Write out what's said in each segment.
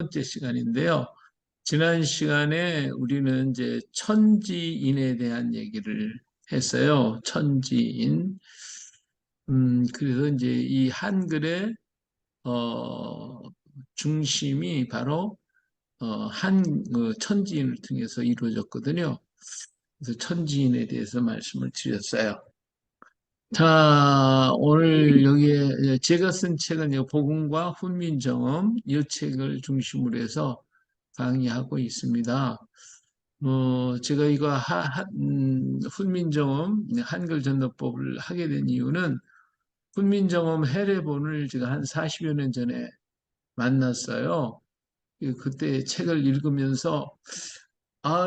번째 시간인데요. 지난 시간에 우리는 이제 천지인에 대한 얘기를 했어요. 천지인. 그래서 이제 이 한글의, 어, 중심이 바로, 천지인을 통해서 이루어졌거든요. 그래서 천지인에 대해서 말씀을 드렸어요. 자, 오늘 여기에 제가 쓴 책은 복음과 훈민정음 이 책을 중심으로 해서 강의하고 있습니다. 제가 이거 훈민정음 한글 전도법을 하게 된 이유는 훈민정음 해례본을 제가 한 40여 년 전에 만났어요. 그때 책을 읽으면서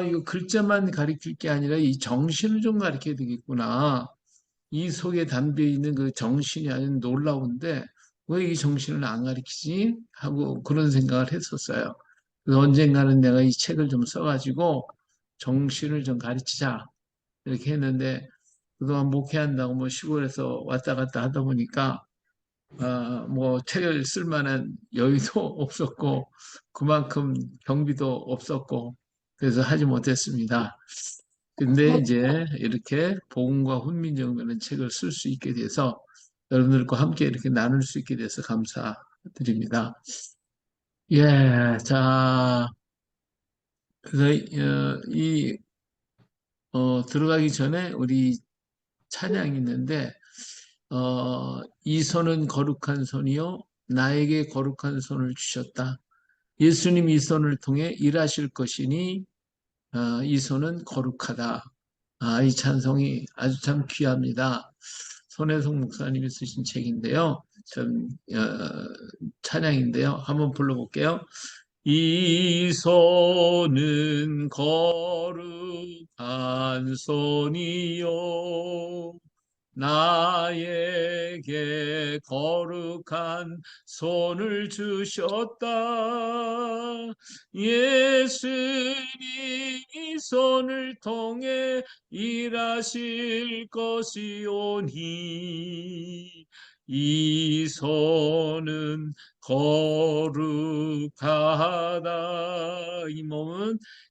이거 글자만 가르칠 게 아니라 이 정신을 좀 가르쳐야 되겠구나. 이 속에 담겨 있는 그 정신이 아주 놀라운데 왜 이 정신을 안 가르치지? 하고 그런 생각을 했었어요. 그래서 언젠가는 내가 이 책을 좀 써가지고 정신을 좀 가르치자 이렇게 했는데 그동안 목회한다고 뭐 시골에서 왔다 갔다 하다 보니까 뭐 책을 쓸 만한 여유도 없었고 그만큼 경비도 없었고 그래서 하지 못했습니다. 근데 이제 이렇게 복음과 훈민정음이라는 책을 쓸 수 있게 돼서 여러분들과 함께 이렇게 나눌 수 있게 돼서 감사드립니다. 예, 자, 그래서 들어가기 전에 우리 찬양이 있는데 이 손은 거룩한 손이요 나에게 거룩한 손을 주셨다. 예수님 이 손을 통해 일하실 것이니 이 손은 거룩하다. 이 찬송이 아주 참 귀합니다. 손혜성 목사님이 쓰신 책인데요. 참 찬양인데요. 한번 불러볼게요. 이 손은 거룩한 손이요 나에게 거룩한 손을 주셨다. 예수님 이 손을 통해 일하실 것이오니 이 손은 거룩하다.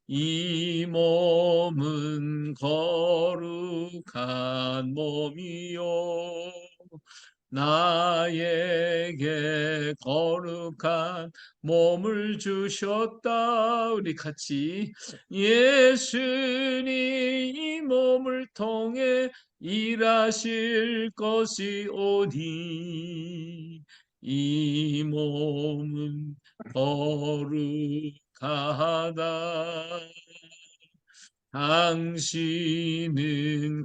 이 몸은 거룩한 몸이요 나에게 거룩한 몸을 주셨다. 우리 같이 예수님 이 몸을 통해 일하실 것이오니 이 몸은 거룩하다. 당신은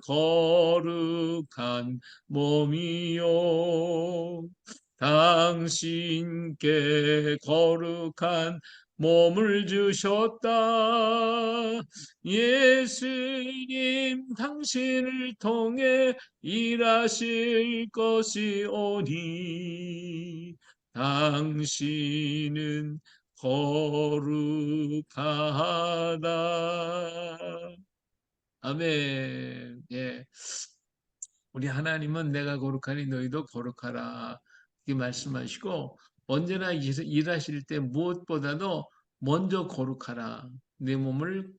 거룩한 몸이요. 당신께 거룩한 몸을 주셨다. 예수님 당신을 통해 일하실 것이오니 당신은 거룩하다. 아멘. 예. 우리 하나님은 내가 거룩하니 너희도 거룩하라. 이렇게 말씀하시고, 언제나 일하실 때 무엇보다도 먼저 거룩하라. 내 몸을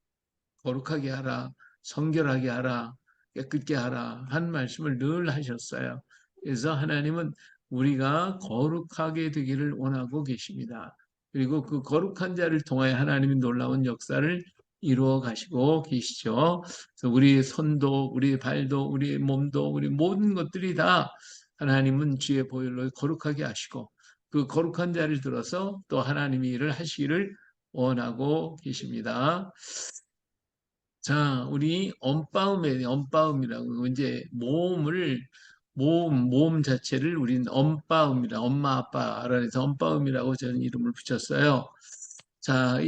거룩하게 하라. 성결하게 하라. 깨끗게 하라. 한 말씀을 늘 하셨어요. 그래서 하나님은 우리가 거룩하게 되기를 원하고 계십니다. 그리고 그 거룩한 자를 통하여 하나님이 놀라운 역사를 이루어 가시고 계시죠. 그래서 우리 손도, 우리 발도, 우리 몸도, 우리 모든 것들이 다 하나님은 주의 보혈로 거룩하게 하시고 그 거룩한 자를 들어서 또 하나님이 일을 하시기를 원하고 계십니다. 자, 우리 엄빠음이라고 이제 몸 자체를 우리는 엄빠음이라 엄마 아빠 알아서 엄빠음이라고 저는 이름을 붙였어요. 자,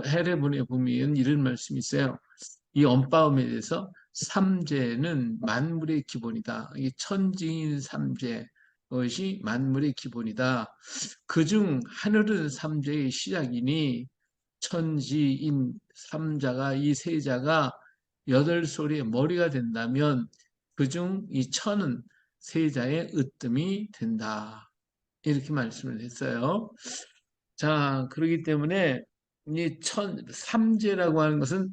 헤레본에 보면 이런 말씀이 있어요. 이 엄빠음에 대해서 삼재는 만물의 기본이다. 이 천지인 삼재 것이 만물의 기본이다. 그중 하늘은 삼재의 시작이니 천지인 삼자가 이 세자가 여덟 소리의 머리가 된다면 그중 이 천은 세자의 으뜸이 된다. 이렇게 말씀을 했어요. 자, 그렇기 때문에 이 삼재라고 하는 것은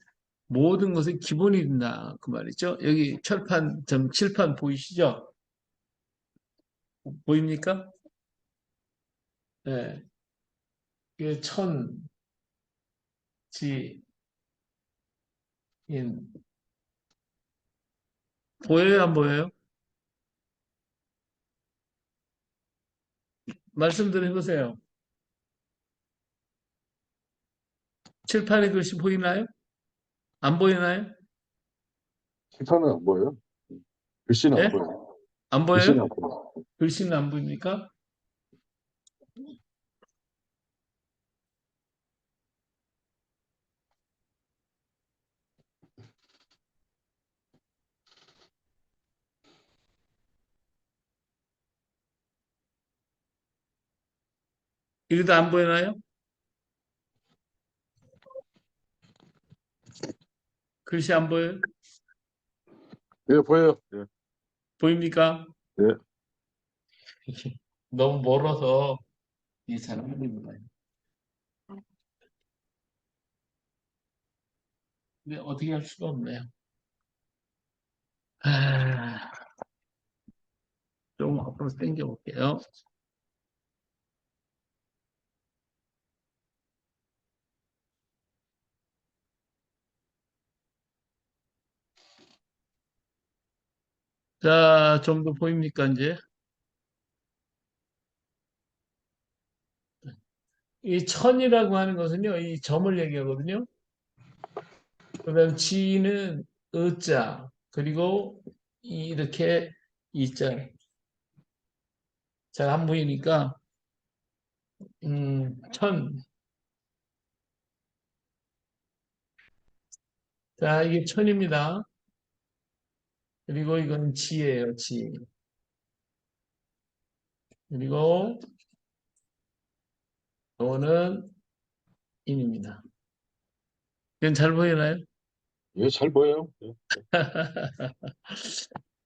모든 것의 기본이 된다. 그 말이죠. 여기 칠판 보이시죠? 보입니까? 네. 이게 지, 인. 보여요, 안 보여요? 말씀 좀 해보세요. 칠판에 글씨 보이나요? 안 보이나요? 칠판은 안 보여요? 글씨는 안 예? 보여요. 안 글씨는 보여요? 안 보여요. 글씨는 안 보입니까? 이래도 안 보이나요? 글씨 안 보여요? 예, 보여요. 예, 보입니까? 예. 너무 멀어서 이게 잘 안 보입니다. 근데 어떻게 할 수가 없네요. 아, 좀 앞으로 당겨 볼게요. 자, 좀 더 보입니까, 이제? 이 천이라고 하는 것은요, 이 점을 얘기하거든요. 그다음 지는 의자, 그리고 이렇게 이자. 잘 안 보이니까, 천. 자, 이게 천입니다. 그리고 이건 지예요, 지. 그리고 이거는 인입니다. 이건 잘 보이나요? 예, 잘 보여요. 예.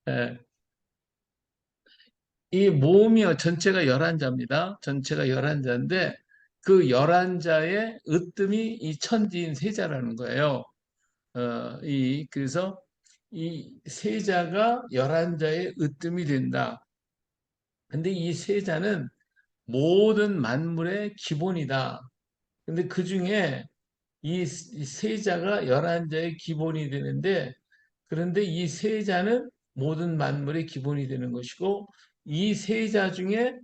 예. 이 모음이요, 전체가 11자입니다. 전체가 11자인데, 그 11자의 으뜸이 이 천지인 세자라는 거예요. 그래서 이 세자가 11자의 으뜸이 된다. 근데 이 세자는 모든 만물의 기본이다. 근데 그 중에 이 세자가 11자의 기본이 되는데, 그런데 이 세자는 모든 만물의 기본이 되는 것이고, 이 세자 중에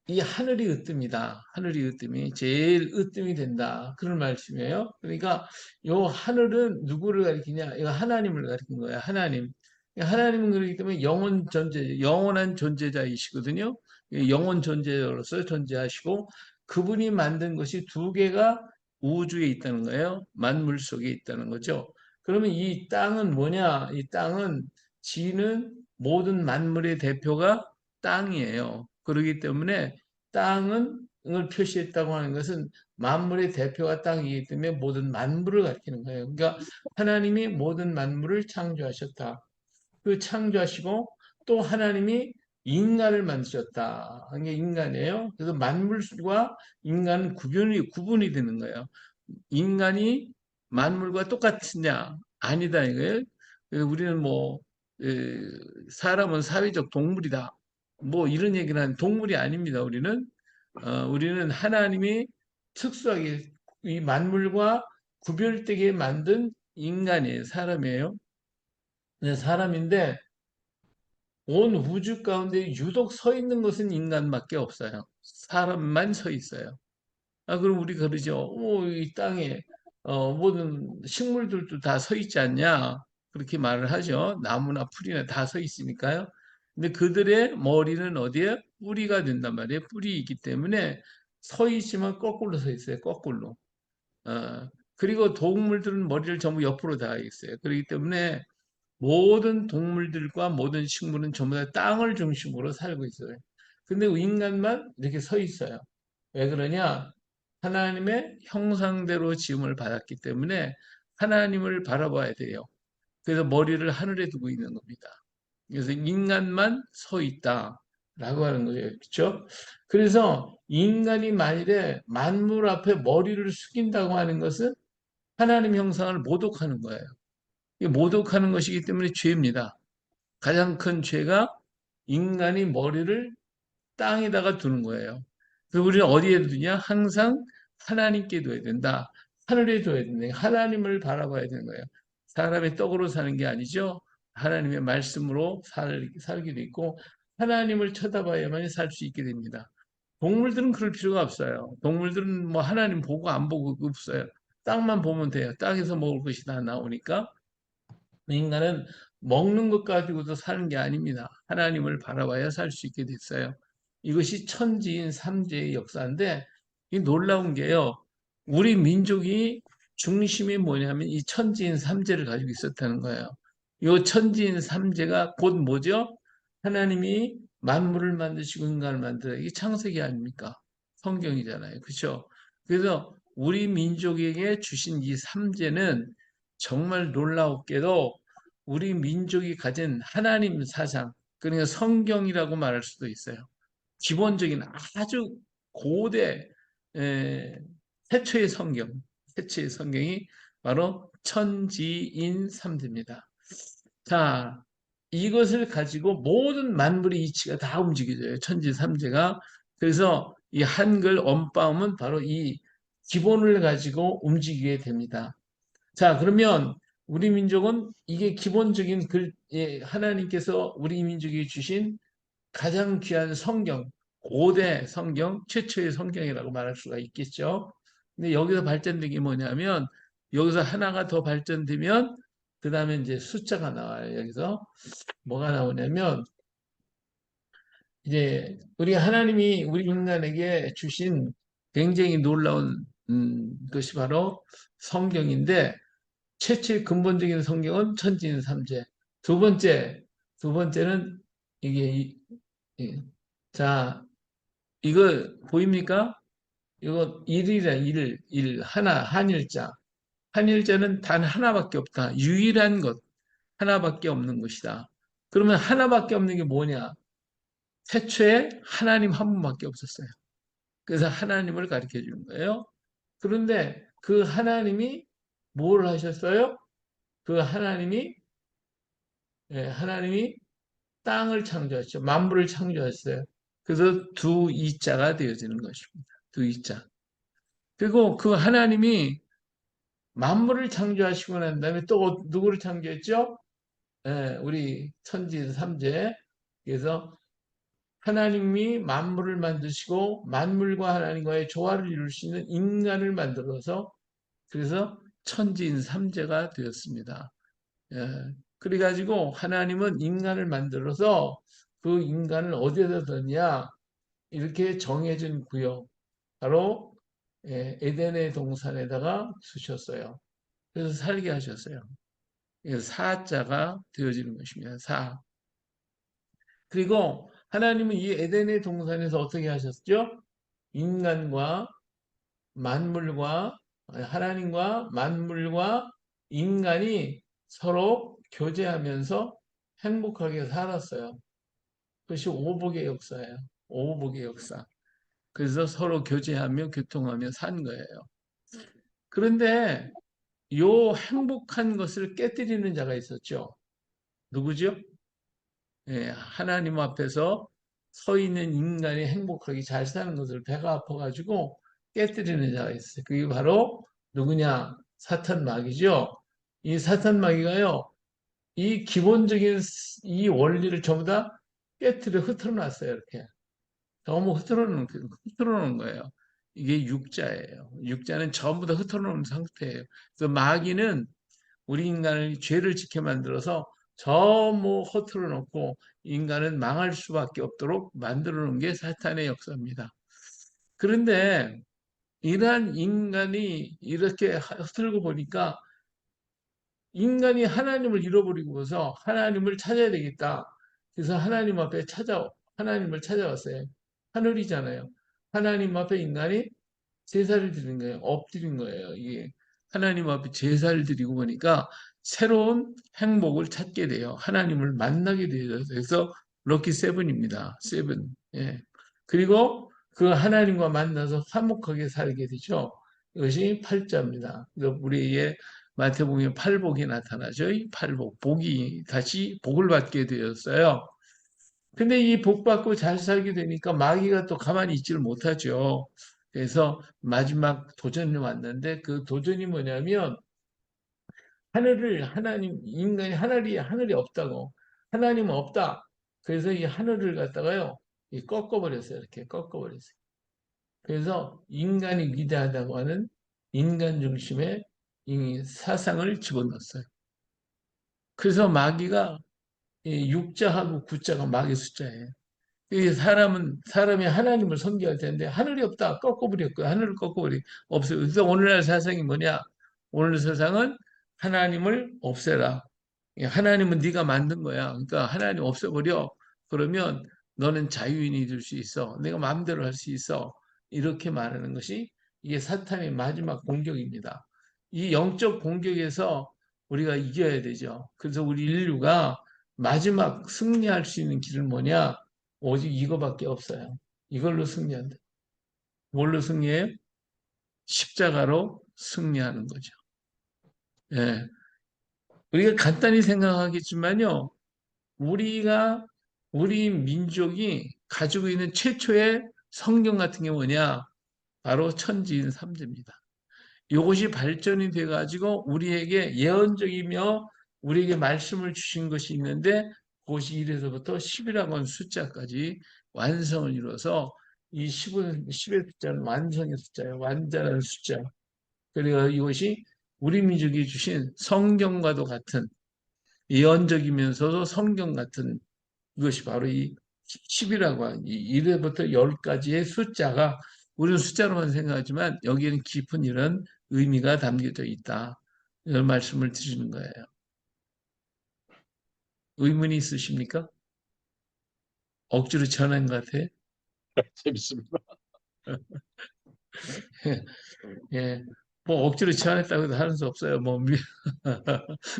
이 하늘이 으뜸이다. 하늘이 으뜸이 제일 으뜸이 된다. 그런 말씀이에요. 그러니까 요 하늘은 누구를 가리키냐? 이거 하나님을 가리킨 거야. 하나님. 하나님은 그렇기 때문에 영원한 존재자이시거든요. 영원 존재자로서 존재하시고 그분이 만든 것이 두 개가 우주에 있다는 거예요. 만물 속에 있다는 거죠. 그러면 이 땅은 뭐냐? 이 땅은 지는 모든 만물의 대표가 땅이에요. 그렇기 때문에 땅은 을 표시했다고 하는 것은 만물의 대표가 땅이기 때문에 모든 만물을 가리키는 거예요. 그러니까 하나님이 모든 만물을 창조하셨다. 그 창조하시고 또 하나님이 인간을 만드셨다. 이게 인간이에요. 그래서 만물과 인간은 구분이 되는 거예요. 인간이 만물과 똑같으냐? 아니다 이거예요. 그래서 우리는 뭐 에, 사람은 사회적 동물이다. 뭐 이런 얘기는 하는 동물이 아닙니다. 우리는 하나님이 특수하게 이 만물과 구별되게 만든 인간이에요. 사람이에요. 네, 사람인데 온 우주 가운데 유독 서 있는 것은 인간밖에 없어요. 사람만 서 있어요. 아, 그럼 우리 그러죠. 이 땅에, 모든 식물들도 다 서 있지 않냐? 그렇게 말을 하죠. 나무나 풀이나 다 서 있으니까요. 근데 그들의 머리는 어디에? 뿌리가 된단 말이에요. 뿌리이기 때문에 서 있지만 거꾸로 서 있어요. 거꾸로. 그리고 동물들은 머리를 전부 옆으로 다 있어요. 그렇기 때문에 모든 동물들과 모든 식물은 전부 다 땅을 중심으로 살고 있어요. 근데 인간만 이렇게 서 있어요. 왜 그러냐? 하나님의 형상대로 지음을 받았기 때문에 하나님을 바라봐야 돼요. 그래서 머리를 하늘에 두고 있는 겁니다. 그래서 인간만 서 있다. 라고 하는 거예요. 그렇죠? 그래서 인간이 만일에 만물 앞에 머리를 숙인다고 하는 것은 하나님 형상을 모독하는 거예요. 이 모독하는 것이기 때문에 죄입니다. 가장 큰 죄가 인간이 머리를 땅에다가 두는 거예요. 그래서 우리는 어디에 두냐? 항상 하나님께 둬야 된다. 하늘에 둬야 된다. 하나님을 바라봐야 되는 거예요. 사람의 떡으로 사는 게 아니죠. 하나님의 말씀으로 살기도 있고 하나님을 쳐다봐야만 살 수 있게 됩니다. 동물들은 그럴 필요가 없어요. 동물들은 뭐 하나님 보고 안 보고 없어요. 땅만 보면 돼요. 땅에서 먹을 것이 다 나오니까 인간은 먹는 것 가지고도 사는 게 아닙니다. 하나님을 바라봐야 살 수 있게 됐어요. 이것이 천지인 삼재의 역사인데 이 놀라운 게요. 우리 민족이 중심이 뭐냐면 이 천지인 삼재를 가지고 있었다는 거예요. 이 천지인 삼재가 곧 뭐죠? 하나님이 만물을 만드시고 인간을 만들어. 이게 창세기 아닙니까? 성경이잖아요. 그렇죠? 그래서 우리 민족에게 주신 이 삼재는 정말 놀라웠게도 우리 민족이 가진 하나님 사상, 그러니까 성경이라고 말할 수도 있어요. 기본적인 아주 고대 에, 태초의 성경, 태초의 성경이 바로 천지인 삼재입니다. 자, 이것을 가지고 모든 만물의 이치가 다 움직여져요. 천지 삼재가. 그래서 이 한글 언바음은 바로 이 기본을 가지고 움직이게 됩니다. 자, 그러면 우리 민족은 이게 기본적인 하나님께서 우리 민족에 주신 가장 귀한 성경, 고대 성경, 최초의 성경이라고 말할 수가 있겠죠. 근데 여기서 발전된 게 뭐냐면, 여기서 하나가 더 발전되면, 그 다음에 이제 숫자가 나와요. 여기서 뭐가 나오냐면, 이제 우리 하나님이 우리 인간에게 주신 굉장히 놀라운 것이 바로 성경인데, 최초의 근본적인 성경은 천지인 삼재. 두 번째, 두 번째는 이게 자, 이거 보입니까? 이거 일이라 일 하나 한일자. 한일자는 단 하나밖에 없다. 유일한 것 하나밖에 없는 것이다. 그러면 하나밖에 없는 게 뭐냐? 태초에 하나님 한 분밖에 없었어요. 그래서 하나님을 가르쳐 주는 거예요. 그런데 그 하나님이 뭘 하셨어요? 그 하나님이 땅을 창조했죠. 만물을 창조했어요. 그래서 두 이자가 되어지는 것입니다. 두 이자. 그리고 그 하나님이 만물을 창조하시고 난 다음에 또 누구를 창조했죠? 우리 천지 삼재. 그래서 하나님이 만물을 만드시고 만물과 하나님과의 조화를 이룰 수 있는 인간을 만들어서 그래서 천지인 삼재가 되었습니다. 그래가지고 하나님은 인간을 만들어서 그 인간을 어디에다 뒀냐? 이렇게 정해진 구역, 바로 에덴의 동산에다가 두셨어요. 그래서 살게 하셨어요. 그래서 사자가 되어지는 것입니다. 사. 그리고 하나님은 이 에덴의 동산에서 어떻게 하셨죠? 인간과 만물과 하나님과 만물과 인간이 서로 교제하면서 행복하게 살았어요. 그것이 오복의 역사예요. 오복의 역사. 그래서 서로 교제하며 교통하며 산 거예요. 그런데 요 행복한 것을 깨뜨리는 자가 있었죠. 누구죠? 하나님 앞에서 서 있는 인간이 행복하게 잘 사는 것을 배가 아파가지고 깨뜨리는 자가 있어요. 그게 바로 누구냐? 사탄 마귀죠. 이 사탄 마귀가요, 이 기본적인 이 원리를 전부 다 깨뜨려 흐트러 놨어요. 이렇게. 너무 흐트러 놓은 거예요. 이게 육자예요. 육자는 전부 다 흐트러 놓은 상태예요. 그래서 마귀는 우리 인간을 죄를 짓게 만들어서 전부 허투루 놓고 인간은 망할 수밖에 없도록 만들어 놓은 게 사탄의 역사입니다. 그런데 이러한 인간이 이렇게 흐트러고 보니까 인간이 하나님을 잃어버리고서 하나님을 찾아야 되겠다. 그래서 하나님을 찾아왔어요. 하늘이잖아요. 하나님 앞에 인간이 제사를 드린 거예요. 엎드린 거예요. 이게 하나님 앞에 제사를 드리고 보니까 새로운 행복을 찾게 돼요. 하나님을 만나게 돼요. 그래서 럭키 세븐입니다. 세븐. 예. 그리고 그 하나님과 만나서 화목하게 살게 되죠. 이것이 팔자입니다. 우리의 마태복음에 팔복이 나타나죠. 이 팔복, 복이 다시 복을 받게 되었어요. 근데 이 복 받고 잘 살게 되니까 마귀가 또 가만히 있지를 못하죠. 그래서 마지막 도전이 왔는데 그 도전이 뭐냐면 인간이 하늘이 없다고. 하나님은 없다. 그래서 이 하늘을 갖다가요, 꺾어버렸어요. 이렇게 꺾어버렸어요. 그래서 인간이 위대하다고 하는 인간 중심의 이 사상을 집어넣었어요. 그래서 마귀가 이 육자하고 구자가 마귀 숫자예요. 이 사람이 하나님을 섬겨야 되는데 하늘이 없다 꺾어버렸고요. 하늘을 꺾어버리 없어요. 그래서 오늘날 사상이 뭐냐? 오늘 세상은 하나님을 없애라. 하나님은 네가 만든 거야. 그러니까 하나님 없애버려. 그러면 너는 자유인이 될 수 있어. 내가 마음대로 할 수 있어. 이렇게 말하는 것이 이게 사탄의 마지막 공격입니다. 이 영적 공격에서 우리가 이겨야 되죠. 그래서 우리 인류가 마지막 승리할 수 있는 길은 뭐냐? 오직 이거밖에 없어요. 이걸로 승리한다. 뭘로 승리해요? 십자가로 승리하는 거죠. 예. 우리가 간단히 생각하겠지만요. 우리가 우리 민족이 가지고 있는 최초의 성경 같은 게 뭐냐? 바로 천지인 삼재입니다. 이것이 발전이 돼 가지고 우리에게 예언적이며 우리에게 말씀을 주신 것이 있는데 그것이 1에서부터 10이라고 하는 숫자까지 완성을 이뤄서 이 10의 숫자는 완성의 숫자예요. 완전한 숫자. 그리고 이것이 우리 민족이 주신 성경과도 같은 예언적이면서도 성경 같은 이것이 바로 이 10이라고 하는 이 1회부터 10까지의 숫자가 우리는 숫자로만 생각하지만 여기에는 깊은 이런 의미가 담겨져 있다. 이런 말씀을 드리는 거예요. 의문이 있으십니까? 억지로 전한 것 같아요? 재밌습니다. 예. 뭐 억지로 제안했다고 해도 하는 수 없어요. 뭐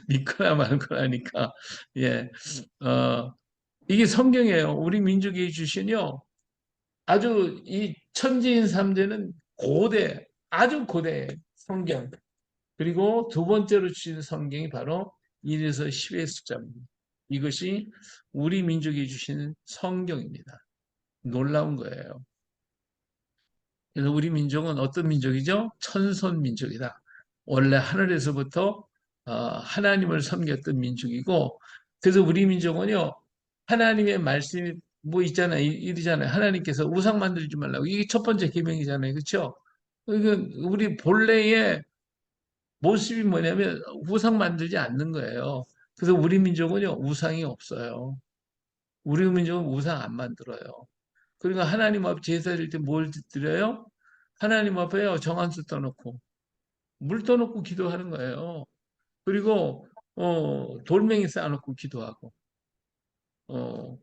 믿거나 말거나니까. 예. 이게 성경이에요. 우리 민족이 주신요. 아주 이 천지인 삼재는 아주 고대 성경. 그리고 두 번째로 주신 성경이 바로 1에서 10의 숫자입니다. 이것이 우리 민족이 주신 성경입니다. 놀라운 거예요. 그래서 우리 민족은 어떤 민족이죠? 천선 민족이다. 원래 하늘에서부터 하나님을 섬겼던 민족이고, 그래서 우리 민족은요, 하나님의 말씀이 뭐 있잖아요. 이러잖아요. 하나님께서 우상 만들지 말라고. 이게 첫 번째 계명이잖아요. 그렇죠? 이건 우리 본래의 모습이 뭐냐면 우상 만들지 않는 거예요. 그래서 우리 민족은요, 우상이 없어요. 우리 민족은 우상 안 만들어요. 그러니까 하나님 앞에 제사 드릴 때 뭘 드려요? 하나님 앞에요, 정한수 떠놓고, 물 떠놓고 기도하는 거예요. 그리고, 돌멩이 쌓아놓고 기도하고,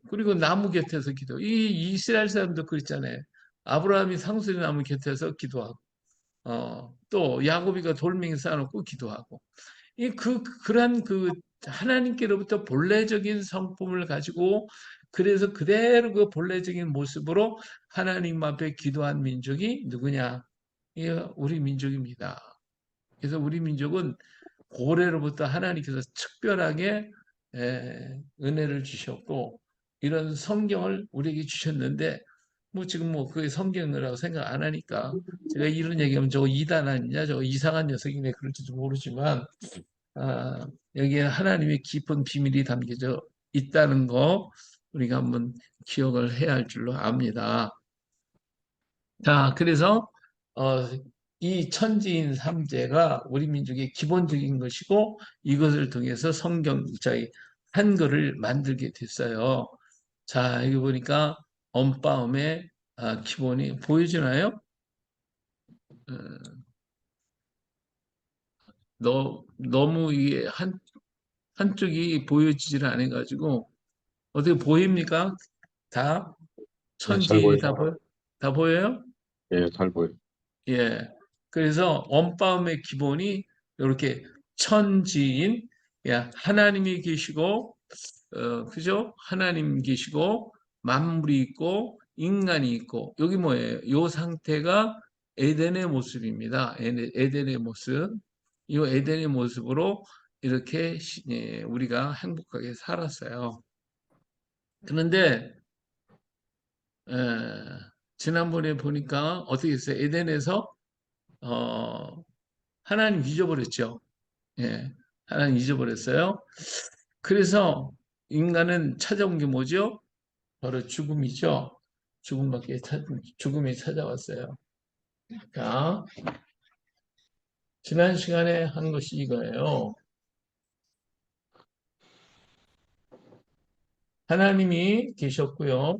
그리고 나무 곁에서 기도. 이 이스라엘 사람도 그랬잖아요. 아브라함이 상수리 나무 곁에서 기도하고, 또 야곱이가 돌멩이 쌓아놓고 기도하고, 그러한 하나님께로부터 본래적인 성품을 가지고 그래서 그대로 그 본래적인 모습으로 하나님 앞에 기도한 민족이 누구냐? 이 우리 민족입니다. 그래서 우리 민족은 고래로부터 하나님께서 특별하게 은혜를 주셨고 이런 성경을 우리에게 주셨는데 뭐 지금 뭐 그게 성경이라고 생각 안 하니까 제가 이런 얘기하면 저거 이단 아니냐 저거 이상한 녀석이네 그럴지도 모르지만 여기에 하나님의 깊은 비밀이 담겨져 있다는 거 우리가 한번 기억을 해야 할 줄로 압니다. 자, 그래서 어, 이 천지인 삼재가 우리 민족의 기본적인 것이고 이것을 통해서 저희 한글을 만들게 됐어요. 자, 여기 보니까 엄빠음의 기본이 보여지나요? 어, 너무 이게 한쪽이 보여지질 않아가지고 어떻게 보입니까? 다 네, 잘 천지인이 보여요. 다 보여요? 예, 잘 보여요. 예. 그래서 언빠음의 기본이 이렇게 천지인, 야, 하나님이 계시고, 그죠? 하나님 계시고 만물이 있고 인간이 있고 여기 뭐예요? 요 상태가 에덴의 모습입니다. 에덴의 모습. 이 에덴의 모습으로 이렇게 우리가 행복하게 살았어요. 그런데 에, 지난번에 보니까 어떻게 했어요? 에덴에서 어, 하나님 잊어버렸죠. 예, 하나님 잊어버렸어요. 그래서 인간은 찾아온 게 뭐죠? 바로 죽음이죠. 죽음이 찾아왔어요. 자, 지난 시간에 한 것이 이거예요. 하나님이 계셨고요.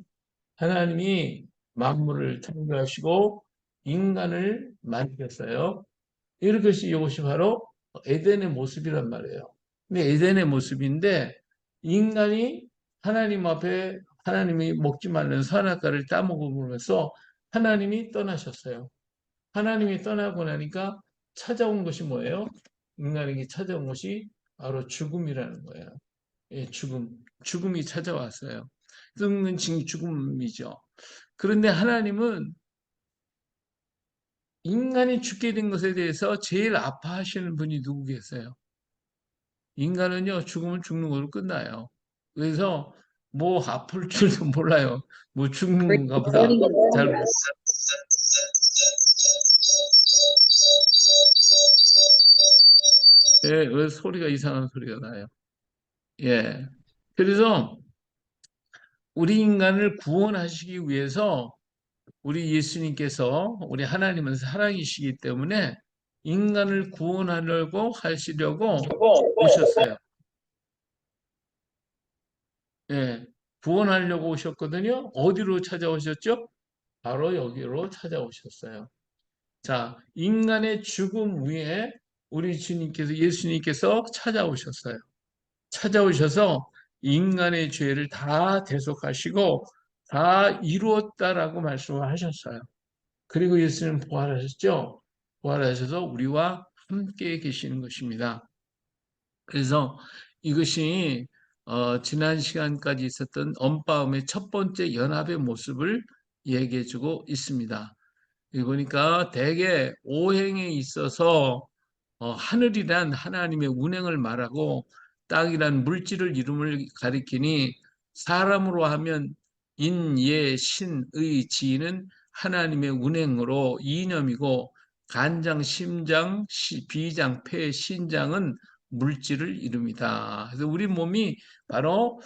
하나님이 만물을 창조하시고 인간을 만드셨어요. 이것이 바로 에덴의 모습이란 말이에요. 근데 에덴의 모습인데 인간이 하나님 앞에 하나님이 먹지 말는 선악과를 따먹음으로써 하나님이 떠나셨어요. 하나님이 떠나고 나니까 찾아온 것이 뭐예요? 인간에게 찾아온 것이 바로 죽음이라는 거예요. 예, 죽음. 죽음이 찾아왔어요. 썩는 죽음이죠. 그런데 하나님은 인간이 죽게 된 것에 대해서 제일 아파하시는 분이 누구겠어요? 인간은요, 죽으면 죽는 걸로 끝나요. 그래서 뭐 아플 줄도 몰라요. 뭐 죽는 건가 보다. 잘, 예, 왜 소리가 이상한 소리가 나요? 예. 그래서 우리 인간을 구원하시기 위해서 우리 예수님께서 우리 하나님은 사랑이시기 때문에 인간을 구원하려고 하시려고 오셨어요. 예. 구원하려고 오셨거든요. 어디로 찾아오셨죠? 바로 여기로 찾아오셨어요. 자, 인간의 죽음 위에 우리 주님께서, 예수님께서 찾아오셨어요. 찾아오셔서 인간의 죄를 다 대속하시고 다 이루었다라고 말씀을 하셨어요. 그리고 예수님 부활하셨죠? 부활하셔서 우리와 함께 계시는 것입니다. 그래서 이것이 지난 시간까지 있었던 언바움의 첫 번째 연합의 모습을 얘기해주고 있습니다. 여기 보니까 대개 오행에 있어서 하늘이란 하나님의 운행을 말하고 땅이란 물질을 이름을 가리키니 사람으로 하면 인, 예, 신, 의, 지는 하나님의 운행으로 이념이고 간장, 심장, 비장, 폐, 신장은 물질을 이룹니다. 그래서 우리 몸이 바로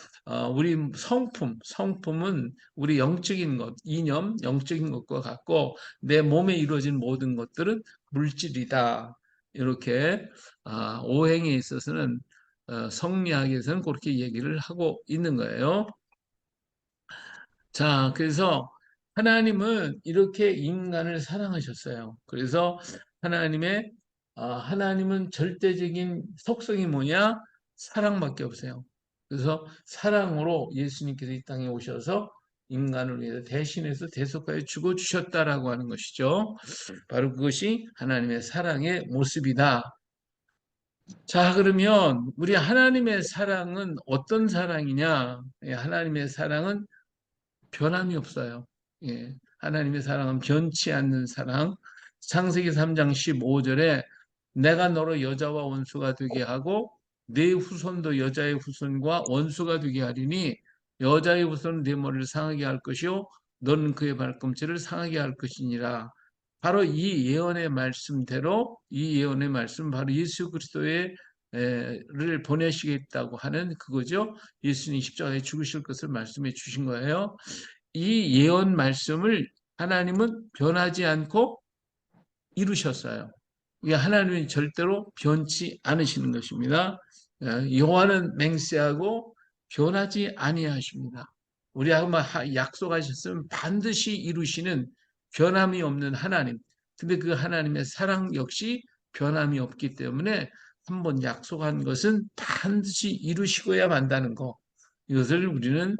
우리 성품은 우리 영적인 것, 이념, 영적인 것과 같고 내 몸에 이루어진 모든 것들은 물질이다. 이렇게 오행에 있어서는 성리학에서는 그렇게 얘기를 하고 있는 거예요. 자, 그래서 하나님은 이렇게 인간을 사랑하셨어요. 그래서 하나님은 절대적인 속성이 뭐냐? 사랑밖에 없어요. 그래서 사랑으로 예수님께서 이 땅에 오셔서 인간을 위해서 대신해서 대속하여 죽어 주셨다라고 하는 것이죠. 바로 그것이 하나님의 사랑의 모습이다. 자, 그러면 우리 하나님의 사랑은 어떤 사랑이냐? 예, 하나님의 사랑은 변함이 없어요. 예, 하나님의 사랑은 변치 않는 사랑. 창세기 3장 15절에 내가 너로 여자와 원수가 되게 하고 네 후손도 여자의 후손과 원수가 되게 하리니 여자의 후손은 네 머리를 상하게 할 것이요 너는 그의 발꿈치를 상하게 할 것이니라. 바로 이 예언의 말씀대로 이 예언의 말씀 바로 예수 그리스도의 를 보내시겠다고 하는 그거죠. 예수님 십자가에 죽으실 것을 말씀해 주신 거예요. 이 예언 말씀을 하나님은 변하지 않고 이루셨어요. 이게 하나님이 절대로 변치 않으시는 것입니다. 여호와는 맹세하고 변하지 아니하십니다. 우리하고 약속하셨으면 반드시 이루시는 변함이 없는 하나님. 근데 그 하나님의 사랑 역시 변함이 없기 때문에 한번 약속한 것은 반드시 이루시고야 만다는 거. 이것을 우리는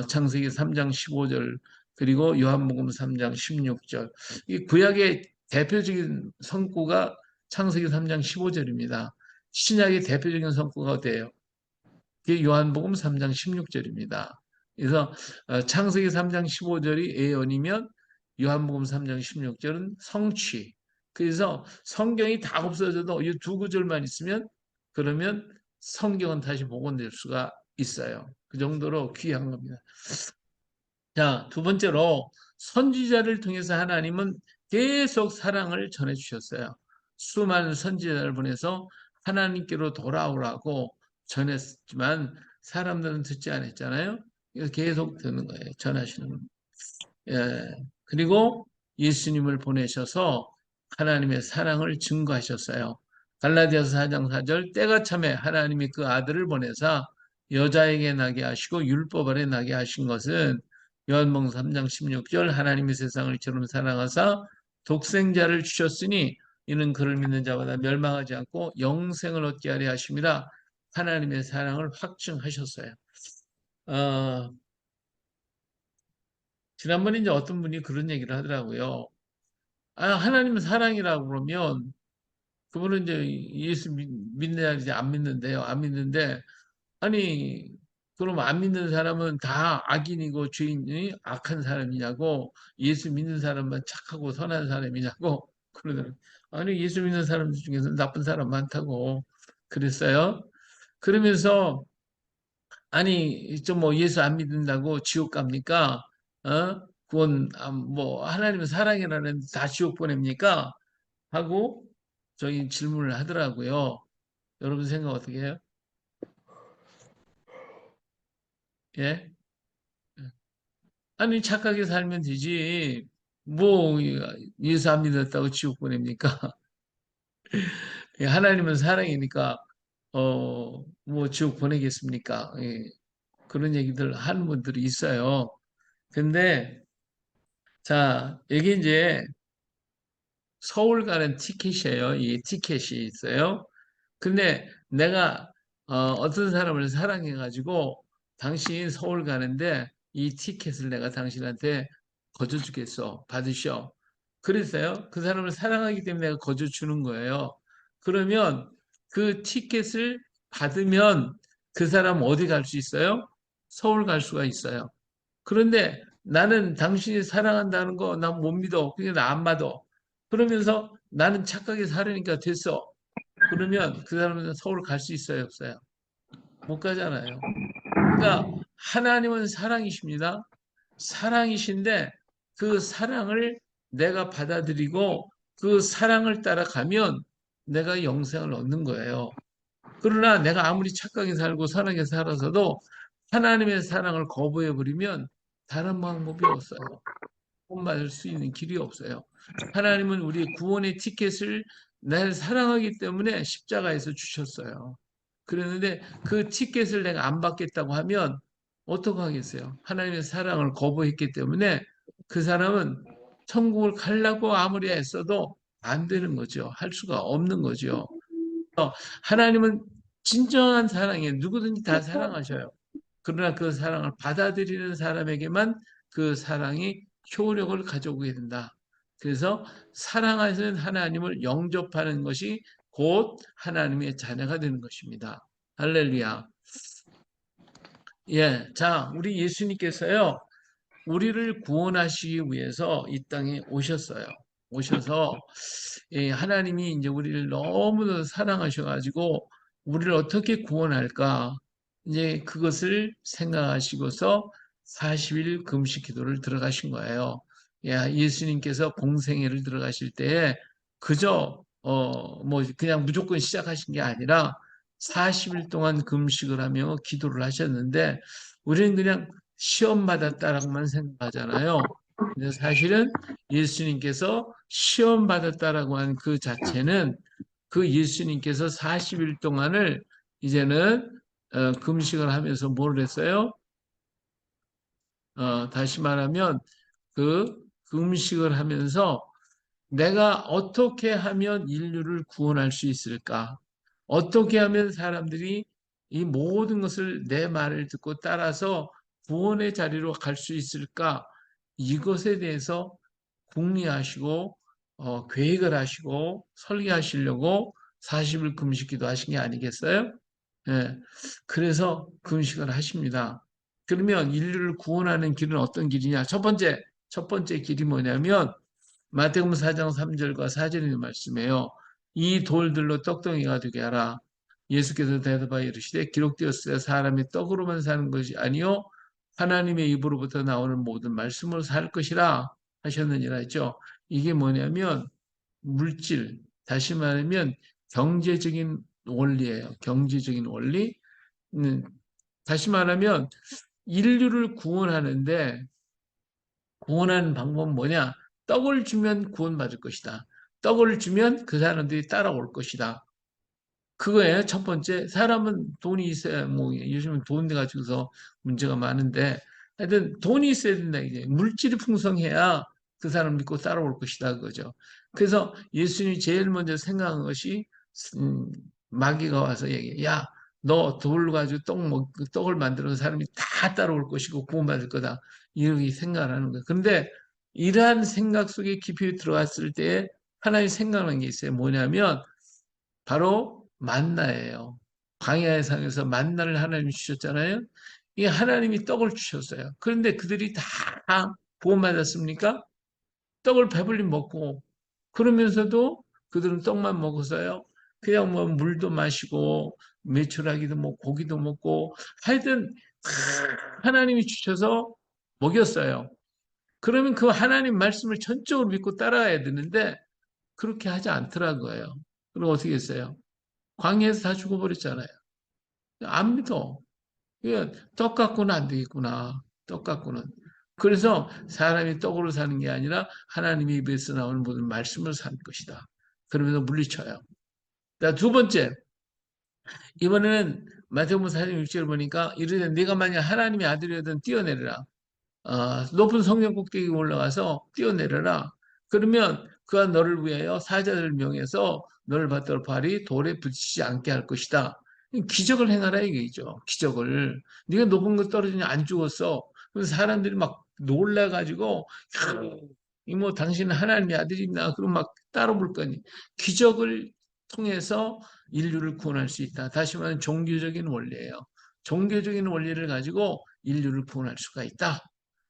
창세기 3장 15절 그리고 요한복음 3장 16절 이 구약의 대표적인 성구가 창세기 3장 15절입니다. 신약의 대표적인 성구가 어때요? 그게 요한복음 3장 16절입니다. 그래서 창세기 3장 15절이 예언이면 요한복음 3장 16절은 성취. 그래서 성경이 다 없어져도 이 두 구절만 있으면 그러면 성경은 다시 복원될 수가 있어요. 그 정도로 귀한 겁니다. 자, 두 번째로 선지자를 통해서 하나님은 계속 사랑을 전해 주셨어요. 수많은 선지자를 보내서 하나님께로 돌아오라고 전했지만 사람들은 듣지 않았잖아요. 그래서 계속 듣는 거예요. 전하시는 겁니다. 예. 그리고 예수님을 보내셔서 하나님의 사랑을 증거하셨어요. 갈라디아서 4장 4절 때가 참에 하나님이 그 아들을 보내사 여자에게 나게 하시고 율법 아래 나게 하신 것은 요한복음 3장 16절 하나님이 세상을 이처럼 사랑하사 독생자를 주셨으니 이는 그를 믿는 자마다 멸망하지 않고 영생을 얻게 하려 하심이라 하나님의 사랑을 확증하셨어요. 어, 지난번에 이제 어떤 분이 그런 얘기를 하더라고요. 아, 하나님은 사랑이라고 그러면 그분은 이제 예수 믿느냐 이제 안 믿는데요. 안 믿는데 아니 그럼 안 믿는 사람은 다 악인이고 죄인이 악한 사람이냐고 예수 믿는 사람만 착하고 선한 사람이냐고 그러더라고요. 아니 예수 믿는 사람 중에서 나쁜 사람 많다고 그랬어요. 그러면서 아니 좀 뭐 예수 안 믿는다고 지옥 갑니까? 어? 그건 뭐 하나님은 사랑이라는 다 지옥 보냅니까? 하고 저희 질문을 하더라고요. 여러분 생각 어떻게 해요? 예? 아니 착하게 살면 되지. 뭐 예수 안 믿었다고 지옥 보냅니까? 예, 하나님은 사랑이니까 뭐 지옥 보내겠습니까? 예, 그런 얘기들 하는 분들이 있어요. 근데 자, 이게 이제 서울 가는 티켓이에요. 이 티켓이 있어요. 근데 내가 떤 사람을 사랑해가지고 당신 서울 가는데 이 티켓을 내가 당신한테 거저 주겠어. 받으셔. 그랬어요. 그 사람을 사랑하기 때문에 내가 거저 주는 거예요. 그러면 그 티켓을 받으면 그 사람 어디 갈 수 있어요? 서울 갈 수가 있어요. 그런데 나는 당신이 사랑한다는 거 난 못 믿어. 그게 나 안 받아. 그러면서 나는 착하게 살으니까 됐어. 그러면 그 사람은 서울 갈 수 있어요, 없어요? 못 가잖아요. 그러니까 하나님은 사랑이십니다. 사랑이신데 그 사랑을 내가 받아들이고 그 사랑을 따라가면 내가 영생을 얻는 거예요. 그러나 내가 아무리 착하게 살고 선하게 살아서도 하나님의 사랑을 거부해 버리면 다른 방법이 없어요. 구원받을 수 있는 길이 없어요. 하나님은 우리 구원의 티켓을 날 사랑하기 때문에 십자가에서 주셨어요. 그랬는데 그 티켓을 내가 안 받겠다고 하면 어떡하겠어요? 하나님의 사랑을 거부했기 때문에 그 사람은 천국을 가려고 아무리 애써도 안 되는 거죠. 할 수가 없는 거죠. 하나님은 진정한 사랑에 누구든지 다 사랑하셔요. 그러나 그 사랑을 받아들이는 사람에게만 그 사랑이 효력을 가져오게 된다. 그래서 사랑하시는 하나님을 영접하는 것이 곧 하나님의 자녀가 되는 것입니다. 할렐루야. 예. 자, 우리 예수님께서요, 우리를 구원하시기 위해서 이 땅에 오셨어요. 오셔서 하나님이 이제 우리를 너무도 사랑하셔가지고 우리를 어떻게 구원할까 이제 그것을 생각하시고서 40일 금식 기도를 들어가신 거예요. 예수님께서 공생애를 들어가실 때에 그저 뭐 그냥 무조건 시작하신 게 아니라 40일 동안 금식을 하며 기도를 하셨는데 우리는 그냥 시험 받았다라고만 생각하잖아요. 근데 사실은 예수님께서 시험 받았다라고 한 그 자체는 그 예수님께서 40일 동안을 이제는 금식을 하면서 뭘 했어요? 다시 말하면 그 금식을 하면서 내가 어떻게 하면 인류를 구원할 수 있을까? 어떻게 하면 사람들이 이 모든 것을 내 말을 듣고 따라서 구원의 자리로 갈 수 있을까? 이것에 대해서 궁리하시고 계획을 하시고 설계하시려고 40일 금식기도 하신 게 아니겠어요? 예. 그래서 금식을 하십니다. 그러면 인류를 구원하는 길은 어떤 길이냐? 첫 번째 길이 뭐냐면 마태복음 4장 3절과 4절에 있는 말씀이에요. 이 돌들로 떡덩이가 되게 하라. 예수께서 대답하여 이르시되 기록되었으되 사람이 떡으로만 사는 것이 아니요 하나님의 입으로부터 나오는 모든 말씀으로 살 것이라 하셨느니라 했죠. 이게 뭐냐면 물질, 다시 말하면 경제적인 원리예요. 경제적인 원리. 음, 다시 말하면 인류를 구원하는데 구원하는 방법은 뭐냐? 떡을 주면 구원받을 것이다. 떡을 주면 그 사람들이 따라올 것이다. 그거예요. 첫 번째, 사람은 돈이 있어야, 뭐, 요즘은 돈 가지고서 문제가 많은데, 하여튼 돈이 있어야 된다, 이제. 물질이 풍성해야 그 사람 믿고 따라올 것이다, 그거죠. 그래서 예수님이 제일 먼저 생각한 것이, 음, 마귀가 와서 얘기해. 야, 너 돌 가지고 떡을 만들어서 사람이 다 따라올 것이고 구원받을 거다. 이렇게 생각을 하는 거예요. 근데 이러한 생각 속에 깊이 들어갔을 때 하나님 생각하는 게 있어요. 뭐냐면, 바로 만나예요. 광야의 상에서 만나를 하나님이 주셨잖아요. 이 하나님이 떡을 주셨어요. 그런데 그들이 다 구원받았습니까? 떡을 배불리 먹고 그러면서도 그들은 떡만 먹었어요. 그냥 뭐 물도 마시고 메추라기도 먹고 고기도 먹고 하여튼 하나님이 주셔서 먹였어요. 그러면 그 하나님 말씀을 전적으로 믿고 따라야 되는데 그렇게 하지 않더라고요. 그럼 어떻게 했어요? 광야에서 다 죽어버렸잖아요. 안 믿어. 떡 갖고는 안 되겠구나. 떡 갖고는. 그래서 사람이 떡으로 사는 게 아니라 하나님의 입에서 나오는 모든 말씀을 사는 것이다. 그러면서 물리쳐요. 자, 두 번째. 이번에는 마태복음 4장 6절 보니까 이르되 네가 만약 하나님의 아들이거든 뛰어내려라. 높은 성령 꼭대기 올라가서 뛰어내려라. 그러면 그가 너를 위하여 사자들을 명해서 너를 받들어 발이 돌에 부딪히지 않게 할 것이다. 기적을 행하라 이게죠. 기적을. 네가 높은 거 떨어지냐 안 죽었어. 그래서 사람들이 막 놀라가지고 이뭐 당신은 하나님의 아들이나 그럼 막 따라 볼 거니. 기적을 통해서 인류를 구원할 수 있다. 다시 말하면 종교적인 원리예요. 종교적인 원리를 가지고 인류를 구원할 수가 있다.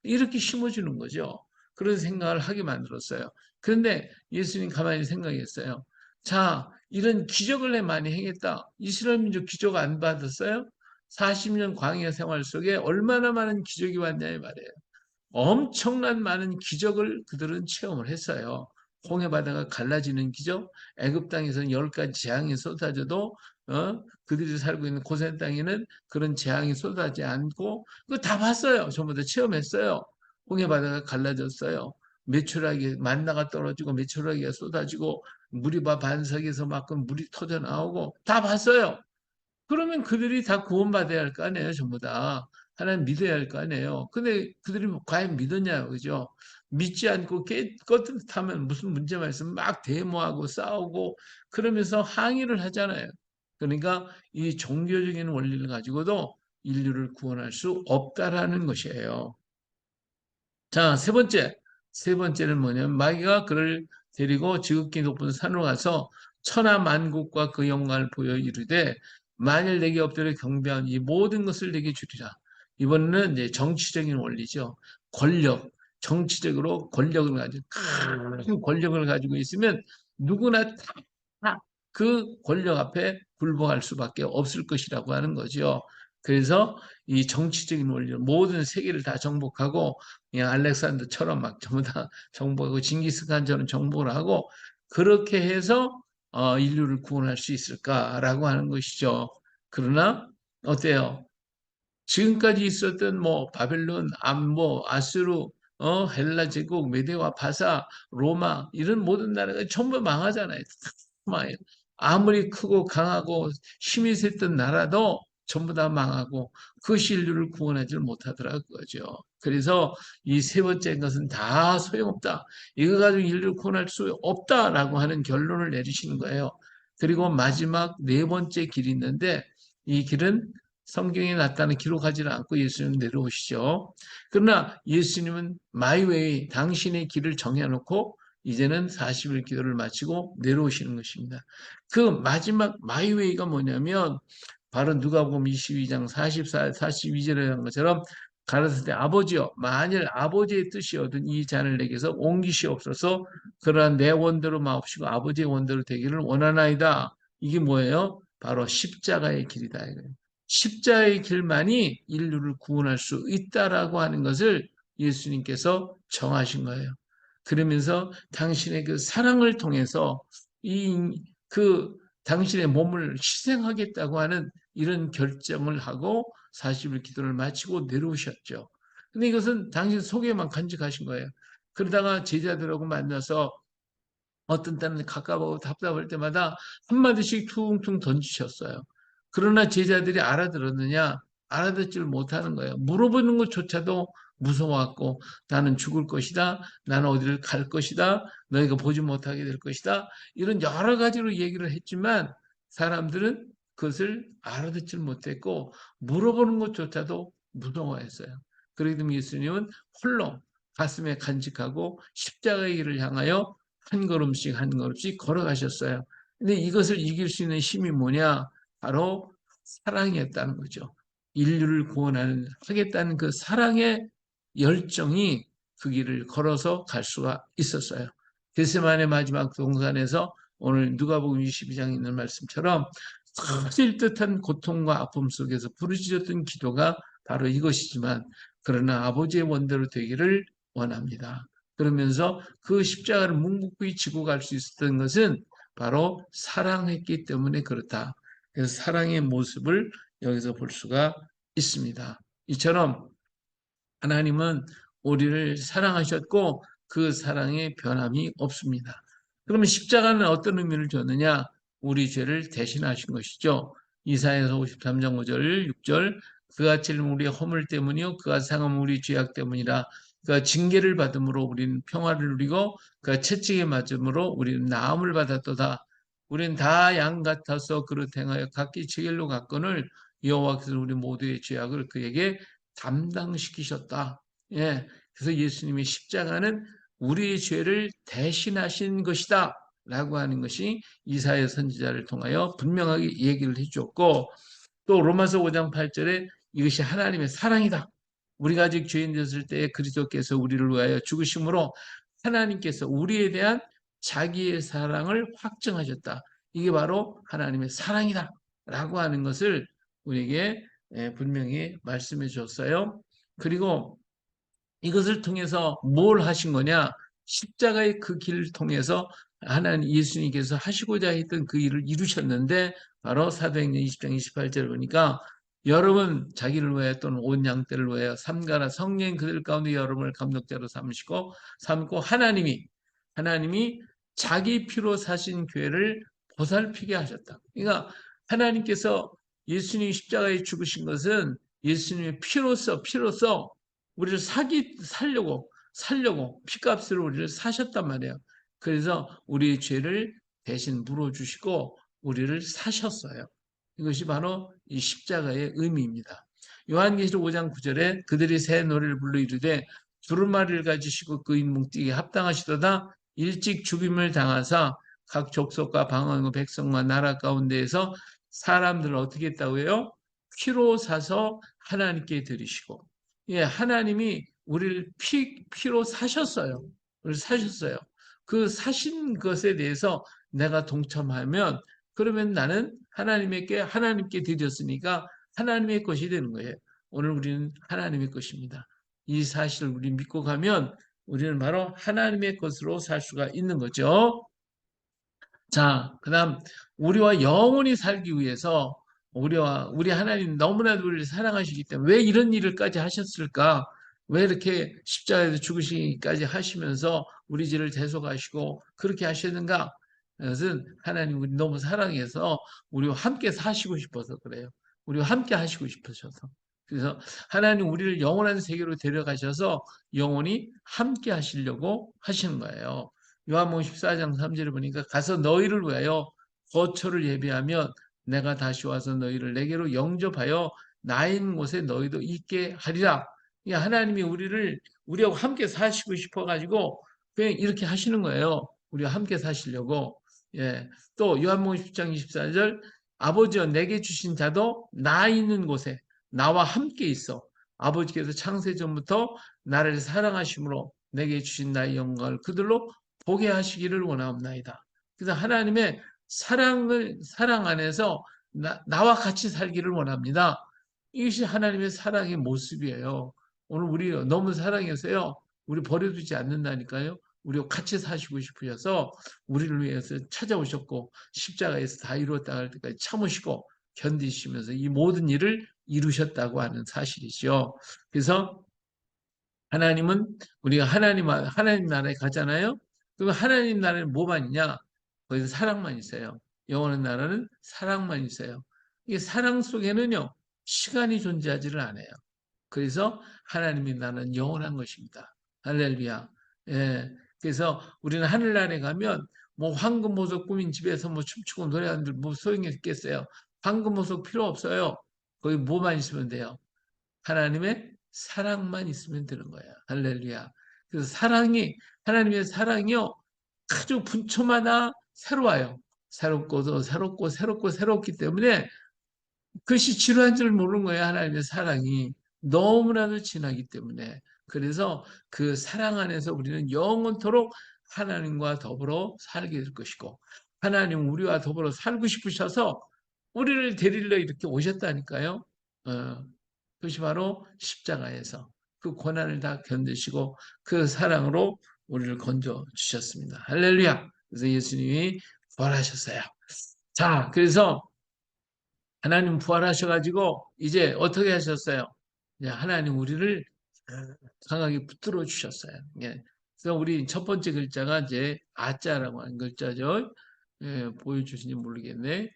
이렇게 심어주는 거죠. 그런 생각을 하게 만들었어요. 그런데 예수님 가만히 생각했어요. 자, 이런 기적을 많이 행했다. 이스라엘 민족 기적 안 받았어요? 40년 광야 생활 속에 얼마나 많은 기적이 왔냐 이 말이에요. 엄청난 많은 기적을 그들은 체험을 했어요. 홍해 바다가 갈라지는 기적, 애굽 땅에서는 10가지 재앙이 쏟아져도 그들이 살고 있는 고센 땅에는 그런 재앙이 쏟아지지 않고 그거 다 봤어요. 전부 다 체험했어요. 홍해 바다가 갈라졌어요. 메추라기 만나가 떨어지고 메추라기가 쏟아지고 물이 반석에서 막 물이 터져 나오고 다 봤어요. 그러면 그들이 다 구원받아야 할 거 아니에요, 전부 다. 하나님 믿어야 할 거 아니에요. 근데 그들이 과연 믿었냐, 그죠? 믿지 않고 떳떳하면 무슨 문제만 있으면 막 데모하고 싸우고 그러면서 항의를 하잖아요. 그러니까 이 종교적인 원리를 가지고도 인류를 구원할 수 없다라는 것이에요. 자, 세 번째는 뭐냐면 마귀가 그를 데리고 지극히 높은 산으로 가서 천하 만국과 그 영광을 보여 이르되 만일 내게 엎드려 경배한 이 모든 것을 내게 주리라. 이번에는 이제 정치적인 원리죠. 권력, 정치적으로 권력을 가지고 큰 권력을 가지고 있으면 누구나 다 그 권력 앞에 굴복할 수밖에 없을 것이라고 하는 거죠. 그래서 이 정치적인 원리로 모든 세계를 다 정복하고 그냥 알렉산더처럼 막 전부 다 정복하고 징기스칸처럼 정복을 하고 그렇게 해서 인류를 구원할 수 있을까라고 하는 것이죠. 그러나 어때요? 지금까지 있었던 뭐 바벨론, 암보, 아수르, 헬라 제국, 메데와 바사, 로마 이런 모든 나라가 전부 망하잖아요. 망해요. 아무리 크고 강하고 힘이 셌던 나라도 전부 다 망하고 그 인류를 구원하지 못하더라고요. 그래서 이 세 번째 것은 다 소용없다. 이거 가지고 인류를 구원할 수 없다라고 하는 결론을 내리시는 거예요. 그리고 마지막 네 번째 길이 있는데 이 길은 성경에 나타나 기록하지는 않고 예수님은 내려오시죠. 그러나 예수님은 마이웨이 당신의 길을 정해놓고 이제는 40일 기도를 마치고 내려오시는 것입니다. 그 마지막 마이웨이가 뭐냐면 바로 누가복음 22장 44, 42절에 한 것처럼 가라사대 아버지여 만일 아버지의 뜻이거든 이 잔을 내게서 옮기시옵소서 그러나 내 원대로 마옵시고 아버지의 원대로 되기를 원하나이다. 이게 뭐예요? 바로 십자가의 길이다. 십자가의 길만이 인류를 구원할 수 있다라고 하는 것을 예수님께서 정하신 거예요. 그러면서 당신의 그 사랑을 통해서 그 당신의 몸을 희생하겠다고 하는 이런 결정을 하고 40일 기도를 마치고 내려오셨죠. 근데 이것은 당신 속에만 간직하신 거예요. 그러다가 제자들하고 만나서 어떤 때는 가까워 답답할 때마다 한마디씩 퉁퉁 던지셨어요. 그러나 제자들이 알아들었느냐? 알아듣지를 못하는 거예요. 물어보는 것조차도 무서워갖고 나는 죽을 것이다. 나는 어디를 갈 것이다. 너희가 보지 못하게 될 것이다. 이런 여러 가지로 얘기를 했지만 사람들은 그것을 알아듣질 못했고 물어보는 것조차도 무서워했어요. 그러기 때문에 예수님은 홀로 가슴에 간직하고 십자가의 길을 향하여 한 걸음씩 한 걸음씩 걸어가셨어요. 근데 이것을 이길 수 있는 힘이 뭐냐? 바로 사랑이었다는 거죠. 인류를 하겠다는 그 사랑의 열정이 그 길을 걸어서 갈 수가 있었어요. 겟세마네 마지막 동산에서 오늘 누가복음 22장에 있는 말씀처럼 터질 듯한 고통과 아픔 속에서 부르짖었던 기도가 바로 이것이지만 그러나 아버지의 원대로 되기를 원합니다. 그러면서 그 십자가를 묵묵히 지고 갈 수 있었던 것은 바로 사랑했기 때문에 그렇다. 그래서 사랑의 모습을 여기서 볼 수가 있습니다. 이처럼 하나님은 우리를 사랑하셨고 그 사랑에 변함이 없습니다. 그러면 십자가는 어떤 의미를 줬느냐? 우리 죄를 대신하신 것이죠. 이사야서 53장 5절 6절 그가 찔린 우리의 허물 때문이요 그가 상함 우리 죄악 때문이라 그가 징계를 받음으로 우리는 평화를 누리고 그가 채찍에 맞음으로 우리는 나음을 받았도다. 우리는 다 양 같아서 그릇 행하여 각기 제 길로 갔거늘 여호와께서 우리 모두의 죄악을 그에게 담당시키셨다. 예, 그래서 예수님의 십자가는 우리의 죄를 대신하신 것이다. 라고 하는 것이 이사야 선지자를 통하여 분명하게 얘기를 해주었고, 또 로마서 5장 8절에 이것이 하나님의 사랑이다. 우리가 아직 죄인 되었을 때에 그리스도께서 우리를 위하여 죽으심으로 하나님께서 우리에 대한 자기의 사랑을 확증하셨다. 이게 바로 하나님의 사랑이다. 라고 하는 것을 우리에게 분명히 말씀해 주었어요. 그리고 이것을 통해서 뭘 하신 거냐? 십자가의 그 길을 통해서 하나님 예수님께서 하시고자 했던 그 일을 이루셨는데 바로 사도행전 20장 28절 보니까 여러분 자기를 위하여 또는 온 양떼를 위하여 삼가라 성령 그들 가운데 여러분을 감독자로 삼고 하나님이 자기 피로 사신 교회를 보살피게 하셨다. 그러니까 하나님께서 예수님이 십자가에 죽으신 것은 예수님의 피로서 우리를 살려고 피값으로 우리를 사셨단 말이에요. 그래서 우리의 죄를 대신 물어주시고 우리를 사셨어요. 이것이 바로 이 십자가의 의미입니다. 요한계시록 5장 9절에 그들이 새 노래를 불러 이르되 두루마리를 가지시고 그 인문 뛰게 합당하시도다 일찍 죽임을 당하사 각 족속과 방언과 백성과 나라 가운데에서 사람들을 어떻게 했다고 해요? 피로 사서 하나님께 드리시고 예, 하나님이 우리를 피로 사셨어요. 우리를 사셨어요. 그 사신 것에 대해서 내가 동참하면 그러면 나는 하나님께 드렸으니까 하나님의 것이 되는 거예요. 오늘 우리는 하나님의 것입니다. 이 사실을 우리 믿고 가면 우리는 바로 하나님의 것으로 살 수가 있는 거죠. 자, 그다음 우리와 영원히 살기 위해서 우리 하나님 너무나도 우리를 사랑하시기 때문에 왜 이런 일을까지 하셨을까? 왜 이렇게 십자가에서 죽으시기까지 하시면서 우리 죄를 대속하시고 그렇게 하시는가? 그것은 하나님 우리 너무 사랑해서 우리와 함께 사시고 싶어서 그래요. 우리와 함께 하시고 싶으셔서. 그래서 하나님 우리를 영원한 세계로 데려가셔서 영원히 함께 하시려고 하시는 거예요. 요한복음 14장 3절을 보니까 가서 너희를 위하여 거처를 예비하면 내가 다시 와서 너희를 내게로 영접하여 나 있는 곳에 너희도 있게 하리라. 하나님이 우리하고 함께 사시고 싶어가지고 그냥 이렇게 하시는 거예요. 우리와 함께 사시려고. 예. 또 요한복음 10장 24절 아버지여 내게 주신 자도 나 있는 곳에 나와 함께 있어. 아버지께서 창세 전부터 나를 사랑하심으로 내게 주신 나의 영광을 그들로 보게 하시기를 원하옵나이다. 그래서 하나님의 사랑 안에서 나와 같이 살기를 원합니다. 이것이 하나님의 사랑의 모습이에요. 오늘 우리 너무 사랑해서요. 우리 버려두지 않는다니까요. 우리와 같이 사시고 싶으셔서 우리를 위해서 찾아오셨고 십자가에서 다 이루었다 할 때까지 참으시고 견디시면서 이 모든 일을 이루셨다고 하는 사실이죠. 그래서 하나님은 우리가 하나님 나라에 가잖아요. 그러면 하나님 나라는 뭐만 있냐? 거기서 사랑만 있어요. 영원한 나라는 사랑만 있어요. 이 사랑 속에는요 시간이 존재하지를 않아요. 그래서 하나님의 나라는 영원한 것입니다. 할렐루야. 예. 그래서 우리는 하늘나라에 가면 뭐 황금 보석 꾸민 집에서 뭐 춤추고 노래하는 뭐 소용이 있겠어요. 황금 보석 필요 없어요. 거기 뭐만 있으면 돼요. 하나님의 사랑만 있으면 되는 거야. 할렐루야. 그래서 하나님의 사랑이요. 아주 분초마다 새로워요. 새롭고도 새롭고 새롭고 새롭기 때문에 그것이 지루한 줄 모르는 거예요. 하나님의 사랑이. 너무나도 진하기 때문에. 그래서 그 사랑 안에서 우리는 영원토록 하나님과 더불어 살게 될 것이고, 하나님 우리와 더불어 살고 싶으셔서 우리를 데리러 이렇게 오셨다니까요. 어, 그것이 바로 십자가에서 그 고난을 다 견디시고 그 사랑으로 우리를 건져 주셨습니다. 할렐루야. 그래서 예수님이 부활하셨어요. 자, 그래서 하나님 부활하셔가지고 이제 어떻게 하셨어요? 이제 하나님 우리를 강하게 붙들어 주셨어요. 예. 그래서 우리 첫 번째 글자가 이제 아자라고 하는 글자죠. 예, 보여주시는지 모르겠네.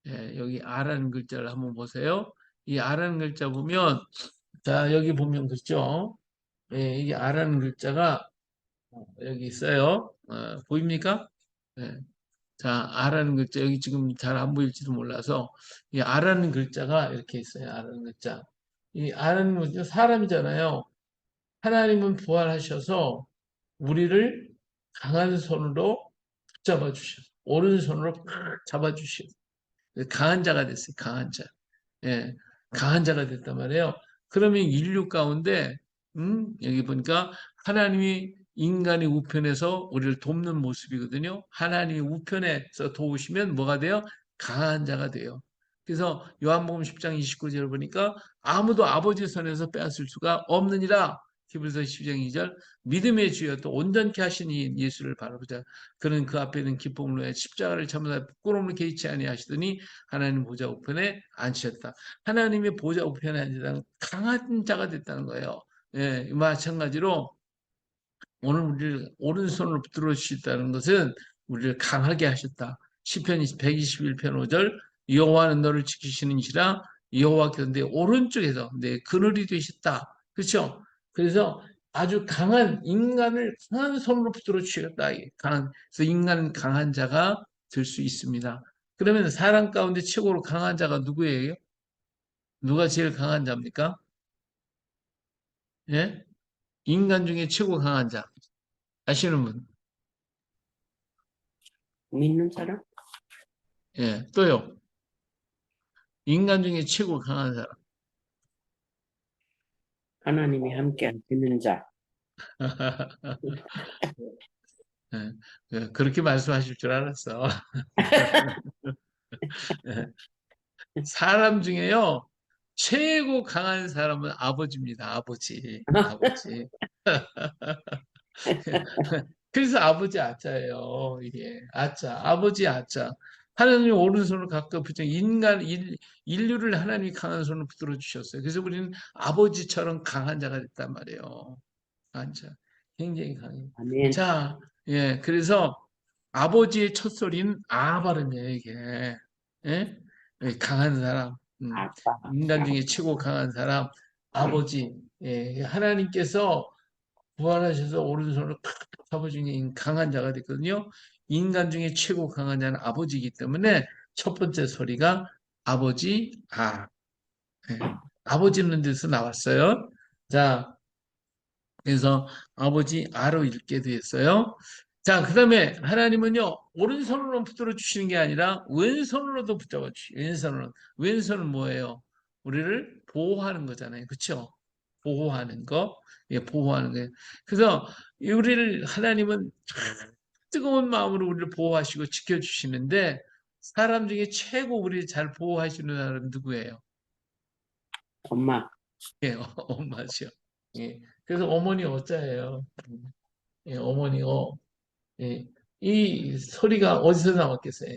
예, 여기 아라는 글자를 한번 보세요. 이 아라는 글자 보면 자 여기 보면 그렇죠? 예, 이게 아라는 글자가 여기 있어요. 보입니까? 예. 자, 아라는 글자, 여기 지금 잘 안 보일지도 몰라서, 이 아라는 글자가 이렇게 있어요. 아라는 글자. 이 아라는 글자, 사람이잖아요. 하나님은 부활하셔서 우리를 강한 손으로 붙잡아 주셨어요. 오른손으로 팍 잡아 주셨어요. 강한 자가 됐어요. 강한 자. 예, 강한 자가 됐단 말이에요. 그러면 인류 가운데, 여기 보니까 하나님이 인간의 우편에서 우리를 돕는 모습이거든요. 하나님이 우편에서 도우시면 뭐가 돼요? 강한 자가 돼요. 그래서 요한복음 10장 29절을 보니까 아무도 아버지 손에서 빼앗을 수가 없느니라. 히브리서 10장 2절 믿음의 주여 또 온전케 하신 이 예수를 바라보자. 그는 그 앞에 있는 기쁨을 위해 십자가를 참으사 부끄러움을 개의치 아니하시더니 하나님 보좌 우편에 앉으셨다. 하나님의 보좌 우편에 앉으다는 강한 자가 됐다는 거예요. 예, 마찬가지로 오늘 우리를 오른손으로 붙들어 주셨다는 것은 우리를 강하게 하셨다. 시편 121편 5절 여호와는 너를 지키시는지라 여호와께서 내 오른쪽에서 내 그늘이 되셨다. 그렇죠? 그래서 아주 강한 인간을 강한 손으로 붙들어 주셨다. 그래서 인간은 강한 자가 될 수 있습니다. 그러면 사람 가운데 최고로 강한 자가 누구예요? 누가 제일 강한 자입니까? 예? 인간 중에 최고 강한 자. 아시는 분? 믿는 사람? 예, 또요. 인간 중에 최고 강한 사람. 하나님이 함께 하시는 자. 예, 그렇게 말씀하실 줄 알았어. 예, 사람 중에요, 최고 강한 사람은 아버지입니다. 아버지. 아버지. 그래서 아버지 아자예요. 이게 아자. 아버지 아자. 하나님이 오른손을 가까이 붙여 인류를 하나님이 강한 손을 붙들어 주셨어요. 그래서 우리는 아버지처럼 강한 자가 됐단 말이에요. 강한 자. 굉장히 강해요. 아멘. 자, 예, 그래서 아버지의 첫 소리는 아 발음이에요, 이게. 예? 강한 사람, 아빠. 인간 중에 최고 강한 사람, 아버지. 예, 하나님께서 부활하셔서 오른손을 탁 잡아주는 강한 자가 됐거든요. 인간 중에 최고 강한 자는 아버지이기 때문에 첫 번째 소리가 아버지, 아. 예, 아버지는 데서 나왔어요. 자, 그래서 아버지 아로 읽게 됐어요. 자, 그 다음에 하나님은요, 오른손으로 붙들어 주시는 게 아니라 왼손으로도 붙잡아 주시고, 왼손으로. 왼손은 뭐예요? 우리를 보호하는 거잖아요. 그쵸? 보호하는 거. 예, 보호하는 거예요. 그래서 우리를, 하나님은 뜨거운 마음으로 우리를 보호하시고 지켜주시는데, 사람 중에 최고 우리를 잘 보호하시는 사람은 누구예요? 엄마. 예, 엄마죠. 예. 그래서 어머니 어짜예요. 예, 어머니 예. 이 소리가 어디서 나왔겠어요?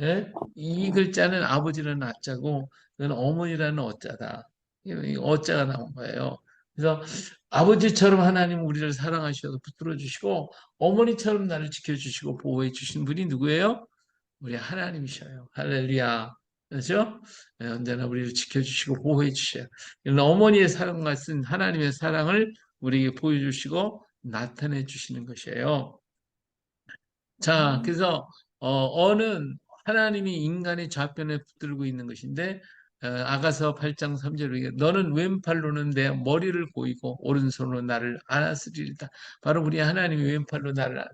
예? 이 글자는 아버지라는 아자고, 그건 어머니라는 어자다. 이 어자가 나온 거예요. 그래서 아버지처럼 하나님 우리를 사랑하셔서 붙들어 주시고, 어머니처럼 나를 지켜주시고 보호해 주신 분이 누구예요? 우리 하나님이셔요. 할렐루야. 그렇죠? 예, 언제나 우리를 지켜주시고 보호해 주셔요. 이런 어머니의 사랑 같은 하나님의 사랑을 우리에게 보여주시고 나타내 주시는 것이에요. 자, 그래서 어는 하나님이 인간의 좌편에 붙들고 있는 것인데, 아가서 8장 3절에 너는 왼팔로는 내 머리를 고이고 오른손으로 나를 안았으리이다. 바로 우리 하나님이 왼팔로 나를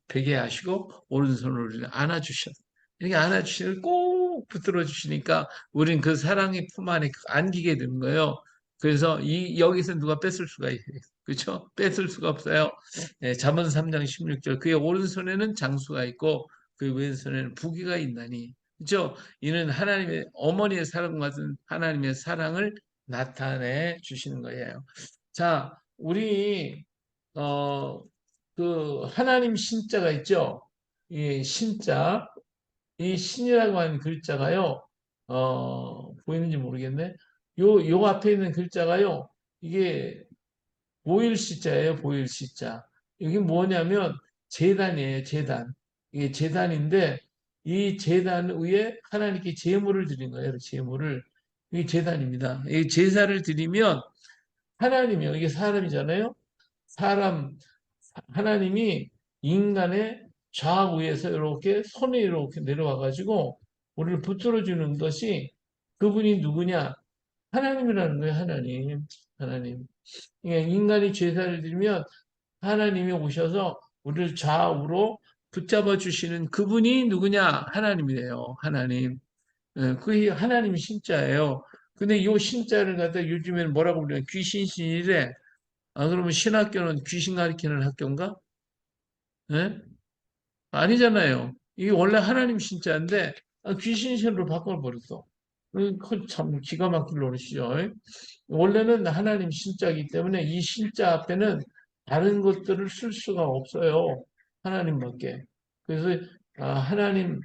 베게 하시고 오른손으로 우리를 안아주셨어. 이렇게 안아주시고 꼭 붙들어 주시니까 우린 그 사랑의 품 안에 안기게 되는 거예요. 그래서 여기서 누가 뺏을 수가 있어요. 그렇죠? 뺏을 수가 없어요. 잠언 3장 16절 그의 오른손에는 장수가 있고 그의 왼손에는 부귀가 있나니 그렇죠? 이는 하나님의 어머니의 사랑 같은 하나님의 사랑을 나타내 주시는 거예요. 자, 우리 그 하나님 신자가 있죠? 이 신자, 이 신이라고 하는 글자가요. 보이는지 모르겠네. 요 앞에 있는 글자가요. 이게 보일 시자예요, 보일 시자. 이게 뭐냐면 제단이에요, 제단. 이게 제단인데 이 제단 위에 하나님께 제물을 드린 거예요, 제물을. 이게 제단입니다. 이 제사를 드리면 하나님이요, 이게 사람이잖아요. 사람, 하나님이 인간의 좌우에서 이렇게 손에 이렇게 내려와 가지고 우리를 붙들어 주는 것이 그분이 누구냐? 하나님이라는 거예요, 하나님. 하나님. 예, 인간이 제사를 드리면 하나님이 오셔서 우리를 좌우로 붙잡아 주시는 그분이 누구냐? 하나님이래요. 하나님. 예, 그게 하나님 신자예요. 근데 이 신자를 갖다 요즘에는 뭐라고 그래요? 귀신신이래. 아, 그러면 신학교는 귀신 가리키는 학교인가? 예? 아니잖아요. 이게 원래 하나님 신자인데 귀신신으로 바꿔버렸어. 그참 기가 막힐 노릇이죠. 원래는 하나님 신자이기 때문에 이 신자 앞에는 다른 것들을 쓸 수가 없어요. 하나님밖에. 그래서 하나님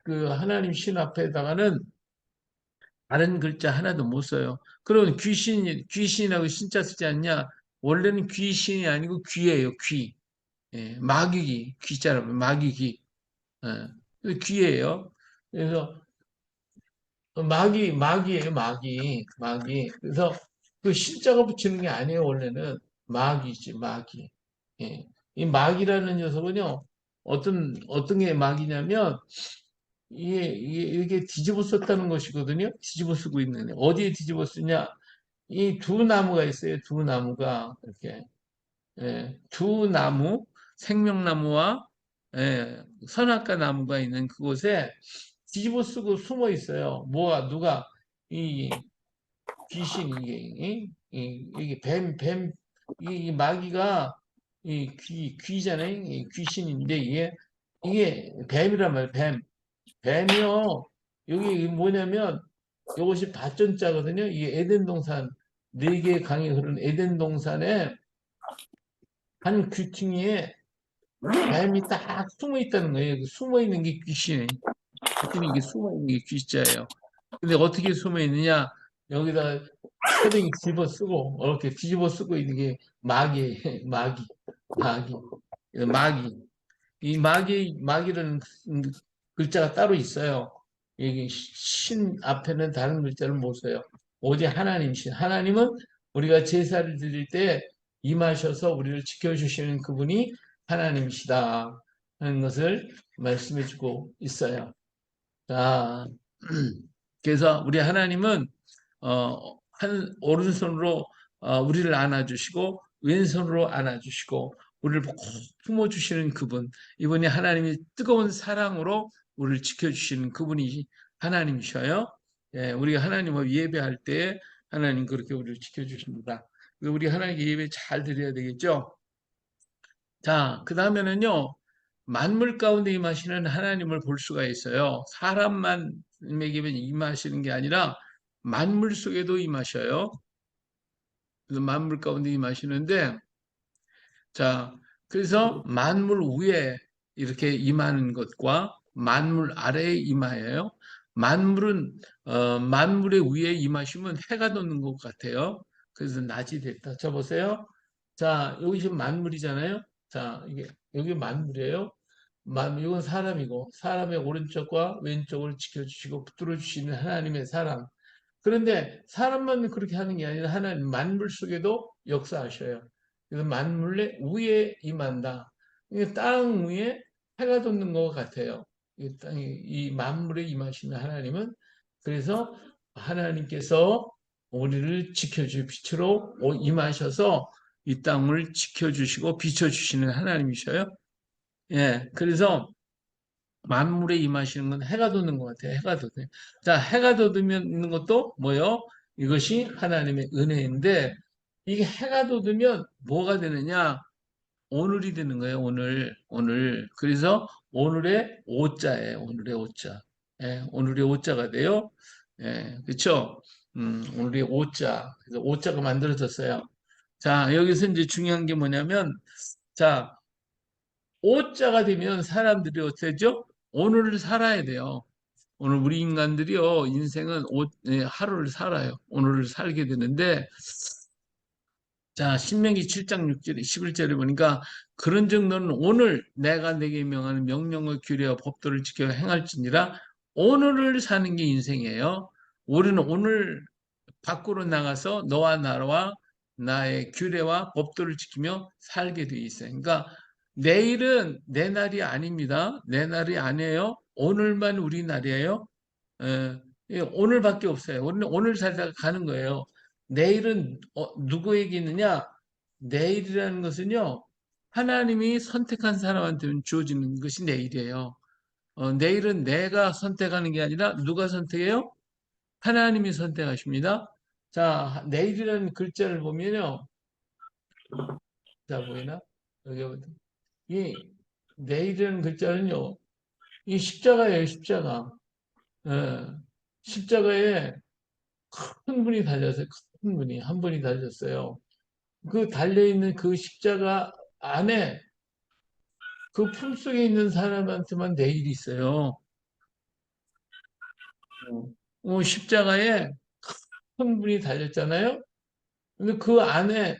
그 하나님 신 앞에다가는 다른 글자 하나도 못 써요. 그러면 귀신이라고 신자 쓰지 않냐? 원래는 귀신이 아니고 귀예요. 귀. 예, 마귀기 귀자라고 마귀기. 예, 귀예요. 그래서 마귀예요, 마귀. 그래서 그 신자가 붙이는 게 아니에요, 원래는. 마귀지, 마귀. 예. 이 마귀라는 녀석은요, 어떤 게 마귀냐면, 이게 뒤집어 썼다는 것이거든요. 뒤집어 쓰고 있는. 어디에 뒤집어 쓰냐? 이 두 나무가 있어요, 두 나무가. 이렇게. 예, 두 나무, 생명나무와 선악과 나무가 있는 그곳에 뒤집어 쓰고 숨어 있어요. 누가, 이 귀신, 이게 이 마귀가 귀잖아요. 이 귀신인데, 이게 뱀이란 말이에요, 뱀. 뱀이요. 여기 뭐냐면, 이것이 밭전자거든요. 이게 에덴 동산, 네 개의 강이 흐르는 에덴 동산에 한 귀퉁이에 뱀이 딱 숨어 있다는 거예요. 그 숨어 있는 게 귀신이에요. 그랬더니 이게 숨어 있는 게 귀자예요. 근데 어떻게 숨어 있느냐? 여기다 패딩 집어 쓰고 이렇게 뒤집어 쓰고 있는 게 마귀, 마귀, 마귀. 이 마귀라는 글자가 따로 있어요. 여기 신 앞에는 다른 글자를 못 써요. 오직 하나님 신. 하나님은 우리가 제사를 드릴 때 임하셔서 우리를 지켜주시는 그분이 하나님이시다 하는 것을 말씀해 주고 있어요. 자, 그래서 우리 하나님은 한 오른손으로 우리를 안아주시고 왼손으로 안아주시고 우리를 꼭 품어주시는 그분, 이분이 하나님이 뜨거운 사랑으로 우리를 지켜주시는 그분이 하나님이셔요. 예, 우리가 하나님을 예배할 때 하나님 그렇게 우리를 지켜주십니다. 우리 하나님께 예배 잘 드려야 되겠죠? 자, 그 다음에는요, 만물 가운데 임하시는 하나님을 볼 수가 있어요. 사람만에게 임하시는 게 아니라 만물 속에도 임하셔요. 그래서 만물 가운데 임하시는데, 자, 그래서 만물 위에 이렇게 임하는 것과 만물 아래에 임하여요. 만물은 만물의 위에 임하시면 해가 돋는 것 같아요. 그래서 낮이 됐다. 쳐 보세요. 자, 여기 지금 만물이잖아요. 자, 이게 여기 만물이에요. 만물 이건 사람이고 사람의 오른쪽과 왼쪽을 지켜주시고 붙들어 주시는 하나님의 사랑. 그런데 사람만 그렇게 하는 게 아니라 하나님 만물 속에도 역사하셔요. 그래서 만물의 위에 임한다. 이게 땅 위에 해가 돋는 것 같아요. 이 땅이 이 만물에 임하시는 하나님은 그래서 하나님께서 우리를 지켜주 빛으로 임하셔서 이 땅을 지켜주시고 비춰주시는 하나님이셔요. 예, 그래서 만물에 임하시는 건 해가 돋는 것 같아요. 해가 돋아요. 자, 해가 돋으면 것도 뭐요? 이것이 하나님의 은혜인데 이게 해가 돋으면 뭐가 되느냐? 오늘이 되는 거예요. 오늘. 그래서 오늘의 오자예요. 오늘의 오자. 예, 오늘의 오자가 돼요. 예, 그렇죠? 오늘의 오자. 그래서 오자가 만들어졌어요. 자, 여기서 이제 중요한 게 뭐냐면, 자, 오자가 되면 사람들이 어떻게 되죠? 오늘을 살아야 돼요. 오늘 우리 인간들이요, 인생은 하루를 살아요. 오늘을 살게 되는데, 자, 신명기 7장 6절, 11절에 보니까 그런즉 너는 오늘 내가 내게 명하는 명령과 규례와 법도를 지켜 행할지니라 오늘을 사는 게 인생이에요. 우리는 오늘 밖으로 나가서 너와 나와 나의 규례와 법도를 지키며 살게 돼 있어요. 그러니까 내일은 내 날이 아닙니다. 내 날이 아니에요. 오늘만 우리 날이에요. 예, 오늘밖에 없어요. 우리는 오늘 살다가 가는 거예요. 내일은 누구에게 있느냐? 내일이라는 것은요, 하나님이 선택한 사람한테는 주어지는 것이 내일이에요. 내일은 내가 선택하는 게 아니라 누가 선택해요? 하나님이 선택하십니다. 자, 내일이라는 글자를 보면요. 자, 보이나? 여기 보세요. 이 내일이라는 글자는요, 이 십자가예요, 십자가. 예, 십자가에 큰 분이 달렸어요. 큰 분이 한 분이 달렸어요. 그 달려있는 그 십자가 안에 그 품속에 있는 사람한테만 내일이 있어요. 십자가에 큰 분이 달렸잖아요. 근데 그 안에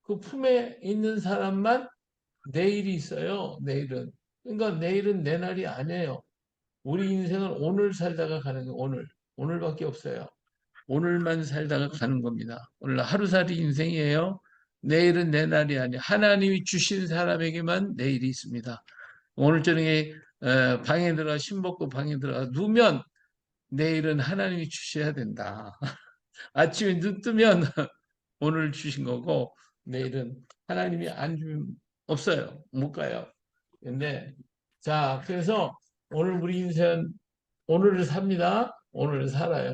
그 품에 있는 사람만 내일이 있어요. 내일은. 그러니까 내일은 내 날이 아니에요. 우리 인생은 오늘 살다가 가는 거예요. 오늘. 오늘밖에 없어요. 오늘만 살다가 가는 겁니다. 오늘 하루살이 인생이에요. 내일은 내 날이 아니에요. 하나님이 주신 사람에게만 내일이 있습니다. 오늘 저녁에 방에 들어가 신 벗고 방에 들어가 누우면 내일은 하나님이 주셔야 된다. 아침에 눈 뜨면 오늘 주신 거고 내일은 하나님이 안 주면 없어요. 못 가요. 근데 자, 그래서 오늘 우리 인생 오늘을 삽니다. 오늘을 살아요.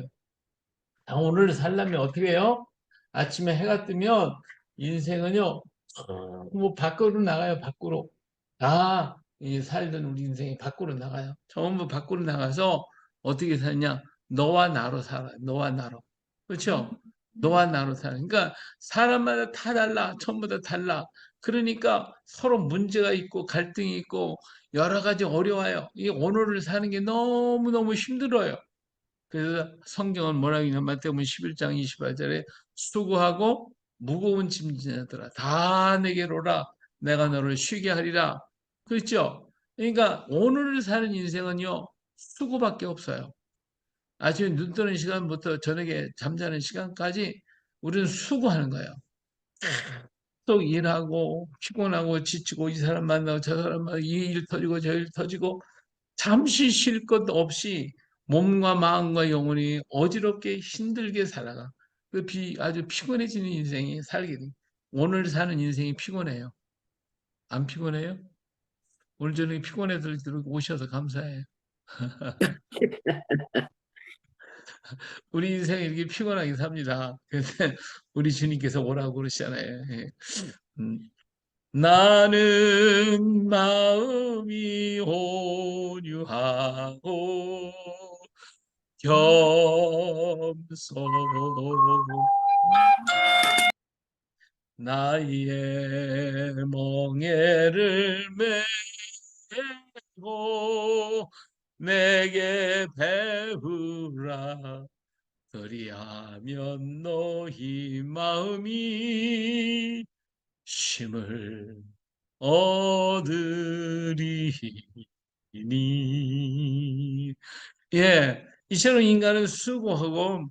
오늘을 살려면 어떻게 해요? 아침에 해가 뜨면 인생은요, 뭐 밖으로 나가요. 밖으로. 이 살던 우리 인생이 밖으로 나가요. 전부 밖으로 나가서 어떻게 사냐? 너와 나로 살아. 너와 나로. 그렇죠? 너와 나로 살아. 그러니까 사람마다 다 달라. 전부 다 달라. 그러니까 서로 문제가 있고 갈등이 있고 여러 가지 어려워요. 이 오늘을 사는 게 너무너무 힘들어요. 그래서 성경은 뭐라고 하냐면 마태복음 11장 28절에 수고하고 무거운 짐 지냐들아 다 내게로 오라 내가 너를 쉬게 하리라. 그렇죠? 그러니까 오늘을 사는 인생은요 수고밖에 없어요. 아침에 눈 뜨는 시간부터 저녁에 잠자는 시간까지 우리는 수고하는 거예요. 또 일하고 피곤하고 지치고 이 사람 만나고 저 사람 만나고 이 일 터지고 저 일 터지고 잠시 쉴 것 없이 몸과 마음과 영혼이 어지럽게 힘들게 살아가. 아주 피곤해지는 인생이 살게 돼. 오늘 사는 인생이 피곤해요. 안 피곤해요? 오늘 저녁에 피곤해들 오셔서 감사해요. 우리 인생 이렇게 피곤하게 삽니다. 근데 우리 주님께서 오라고 그러시잖아요. 예. 음. 나는 마음이 온유하고 겸손 나의 멍에를 메고 내게 배우라 그리하면 너희 마음이 쉼을 얻으리니. 예, 이처럼 인간은 수고하고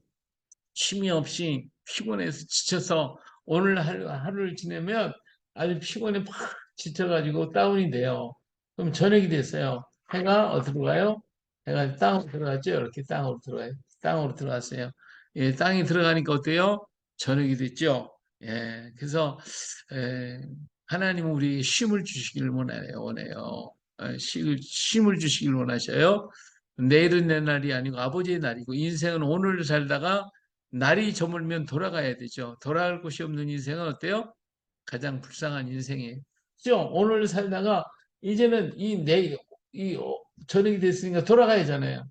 쉼이 없이 피곤해서 지쳐서 오늘 하루를 지내면 아주 피곤해 팍 지쳐가지고 다운이 돼요. 그럼 저녁이 됐어요. 해가 어디로 가요? 해가 땅으로 들어갔죠? 이렇게 땅으로 들어가요. 땅으로 들어갔어요. 예, 땅이 들어가니까 어때요? 저녁이 됐죠? 예, 그래서 에, 하나님은 우리에게 쉼을 주시기를 원해요. 쉼을 주시기를 원하셔요. 내일은 내 날이 아니고 아버지의 날이고 인생은 오늘 살다가 날이 저물면 돌아가야 되죠. 돌아갈 곳이 없는 인생은 어때요? 가장 불쌍한 인생이에요. 그죠? 오늘 살다가 이제는 저녁이 됐으니까 돌아가야잖아요.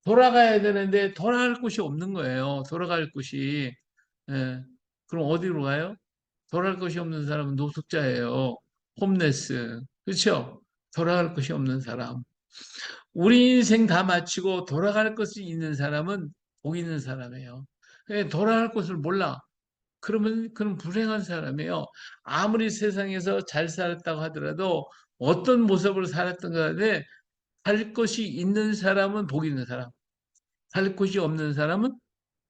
돌아가야 되는데 돌아갈 곳이 없는 거예요. 돌아갈 곳이. 예. 그럼 어디로 가요? 돌아갈 곳이 없는 사람은 노숙자예요. 홈레스. 그렇죠? 돌아갈 곳이 없는 사람. 우리 인생 다 마치고 돌아갈 것이 있는 사람은 복 있는 사람이에요. 돌아갈 곳을 몰라. 그러면 그는 불행한 사람이에요. 아무리 세상에서 잘 살았다고 하더라도 어떤 모습으로 살았던 간에 살 것이 있는 사람은 복 있는 사람, 살 곳이 없는 사람은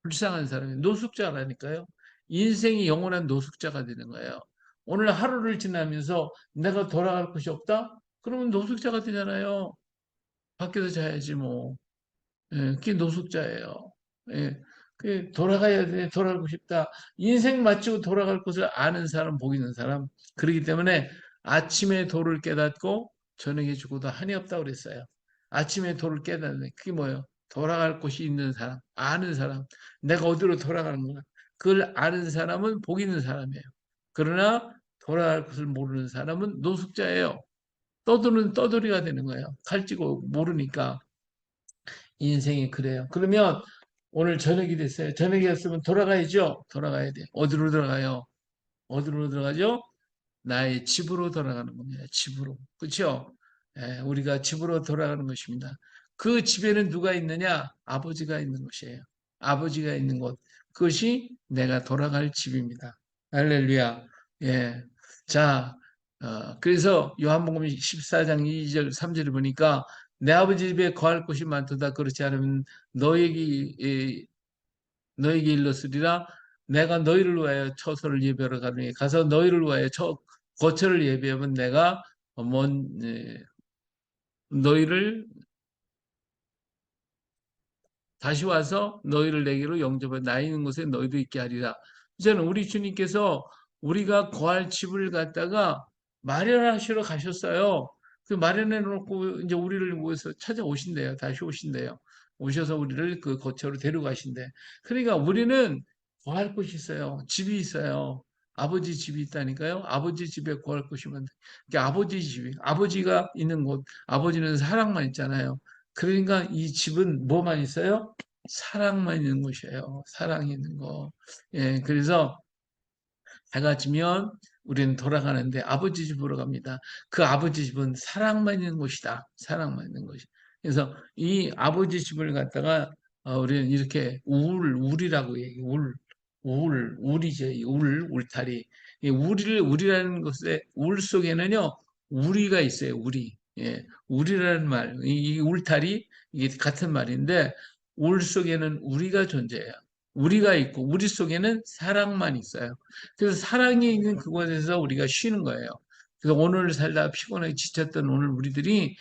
불쌍한 사람이에요. 노숙자라니까요. 인생이 영원한 노숙자가 되는 거예요. 오늘 하루를 지나면서 내가 돌아갈 곳이 없다? 그러면 노숙자가 되잖아요. 밖에서 자야지 뭐. 예, 그게 노숙자예요. 예, 돌아가야 돼, 돌아가고 싶다. 인생 마치고 돌아갈 곳을 아는 사람, 복 있는 사람. 그렇기 때문에 아침에 도를 깨닫고 저녁에 죽어도 한이 없다고 그랬어요. 아침에 도를 깨닫는 그게 뭐예요? 돌아갈 곳이 있는 사람, 아는 사람. 내가 어디로 돌아가는구나. 그걸 아는 사람은 복 있는 사람이에요. 그러나 돌아갈 곳을 모르는 사람은 노숙자예요. 떠돌이가 되는 거예요. 칼찌고 모르니까. 인생이 그래요. 그러면 오늘 저녁이 됐어요. 저녁이 됐으면 돌아가야죠. 돌아가야 돼. 어디로 들어가요? 어디로 들어가죠? 나의 집으로 돌아가는 겁니다. 집으로. 그렇죠? 예, 우리가 집으로 돌아가는 것입니다. 그 집에는 누가 있느냐? 아버지가 있는 곳이에요. 아버지가 있는 곳. 그것이 내가 돌아갈 집입니다. 할렐루야. 예. 자, 그래서 요한복음 14장 2절, 3절을 보니까 내 아버지 집에 거할 곳이 많도다. 그렇지 않으면 너에게, 너에게 일렀으리라. 내가 너희를 위하여 처소를 예배하러 가노니 가서 너희를 위하여 거처를 예배하면 내가 너희를 다시 와서 너희를 내게로 영접해 나 있는 곳에 너희도 있게 하리라. 저는 우리 주님께서 우리가 거할 집을 갖다가 마련하시러 가셨어요. 그 마련해 놓고 이제 우리를 위해서 찾아오신대요. 다시 오신대요. 오셔서 우리를 그 거처로 데려가신대. 그러니까 우리는 거할 곳이 있어요. 집이 있어요. 아버지 집이 있다니까요. 아버지 집에 거할 곳이 많다. 그러니까 아버지 집이, 아버지가 있는 곳, 아버지는 사랑만 있잖아요. 그러니까 이 집은 뭐만 있어요? 사랑만 있는 곳이에요. 사랑이 있는 거. 예, 그래서 해가 지면 우리는 돌아가는데 아버지 집으로 갑니다. 그 아버지 집은 사랑만 있는 곳이다. 사랑만 있는 곳이. 그래서 이 아버지 집을 갖다가 우리는 이렇게 울이라고 얘기해요. 울이죠. 이 울타리. 이 울이라는 것에 울 속에는요, 우리가 있어요. 우리. 예, 울이라는 말, 이 울타리 이게 같은 말인데 울 속에는 우리가 존재해요. 우리가 있고 우리 속에는 사랑만 있어요. 그래서 사랑이 있는 그곳에서 우리가 쉬는 거예요. 그래서 오늘 살다 피곤하게 지쳤던 오늘 우리들이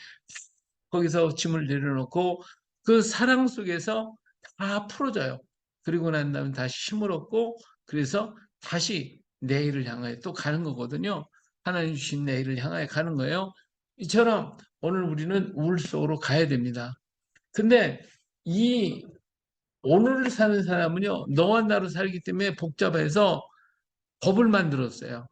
거기서 짐을 내려놓고 그 사랑 속에서 다 풀어져요. 그리고 난 다음에 다시 힘을 얻고 그래서 다시 내일을 향하여 또 가는 거거든요. 하나님 주신 내일을 향하여 가는 거예요. 이처럼 오늘 우리는 우울 속으로 가야 됩니다. 근데 이 오늘을 사는 사람은요, 너와 나로 살기 때문에 복잡해서 법을 만들었어요.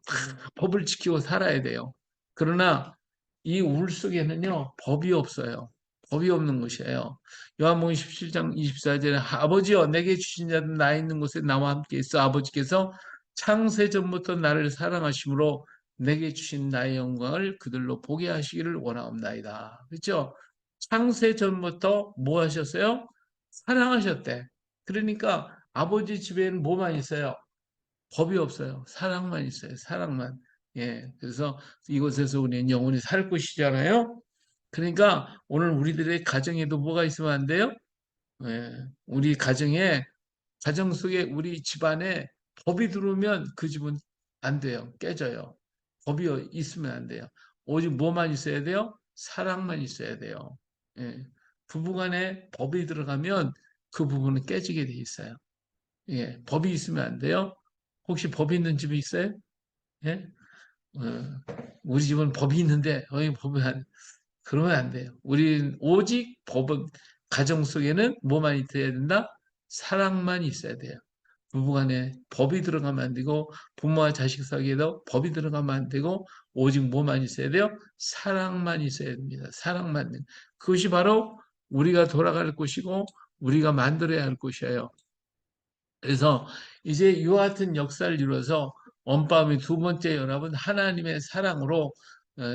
법을 지키고 살아야 돼요. 그러나 이 우울 속에는요, 법이 없어요. 법이 없는 것이에요. 요한복음 17장 24절에 아버지여 내게 주신 자는 나 있는 곳에 나와 함께 있어 아버지께서 창세 전부터 나를 사랑하심으로 내게 주신 나의 영광을 그들로 보게 하시기를 원하옵나이다. 그렇죠? 창세 전부터 뭐 하셨어요? 사랑하셨대. 그러니까 아버지 집에는 뭐만 있어요? 법이 없어요. 사랑만 있어요. 사랑만. 예. 그래서 이곳에서 우리는 영원히 살 것이잖아요. 그러니까 오늘 우리들의 가정에도 뭐가 있으면 안 돼요? 예. 우리 가정에, 가정 속에 우리 집안에 법이 들어오면 그 집은 안 돼요. 깨져요. 법이 있으면 안 돼요. 오직 뭐만 있어야 돼요? 사랑만 있어야 돼요. 예. 부부간에 법이 들어가면 그 부부는 깨지게 돼 있어요. 예. 법이 있으면 안 돼요. 혹시 법이 있는 집이 있어요? 예? 어, 우리 집은 법이 있는데, 법이 그러면 안 돼요. 우리는 오직 법은, 가정 속에는 뭐만 있어야 된다? 사랑만 있어야 돼요. 부부간에 법이 들어가면 안 되고, 부모와 자식 사이에도 법이 들어가면 안 되고, 오직 뭐만 있어야 돼요? 사랑만 있어야 됩니다. 사랑만. 그것이 바로 우리가 돌아갈 곳이고, 우리가 만들어야 할 곳이에요. 그래서 이제 이와 같은 역사를 이루어서 원밤의 두 번째 연합은 하나님의 사랑으로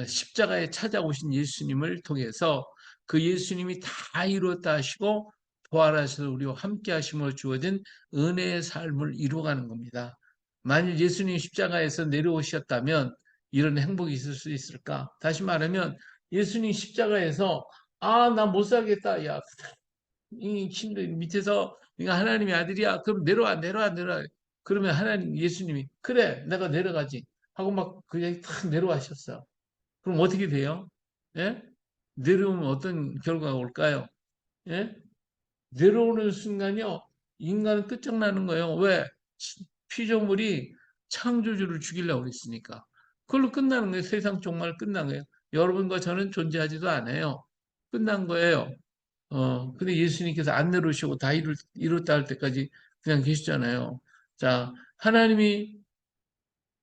십자가에 찾아오신 예수님을 통해서 그 예수님이 다 이루었다 하시고 부활하셔서 우리와 함께 하심으로 주어진 은혜의 삶을 이루어가는 겁니다. 만일 예수님 십자가에서 내려오셨다면 이런 행복이 있을 수 있을까? 다시 말하면 예수님 십자가에서 나 못 살겠다. 야, 이 힘들 밑에서 네가 하나님의 아들이야. 그럼 내려와. 그러면 하나님 예수님이 그래 내가 내려가지 하고 막 그냥 탁 내려와셨어. 그럼 어떻게 돼요? 예? 내려오면 어떤 결과가 올까요? 예? 내려오는 순간요 인간은 끝장나는 거예요. 왜? 피조물이 창조주를 죽이려고 그랬으니까. 그걸로 끝나는 거예요. 세상 종말 끝난 거예요. 여러분과 저는 존재하지도 않아요. 끝난 거예요. 근데 예수님께서 안 내려오시고 다 이뤘다 할 때까지 그냥 계시잖아요. 자, 하나님이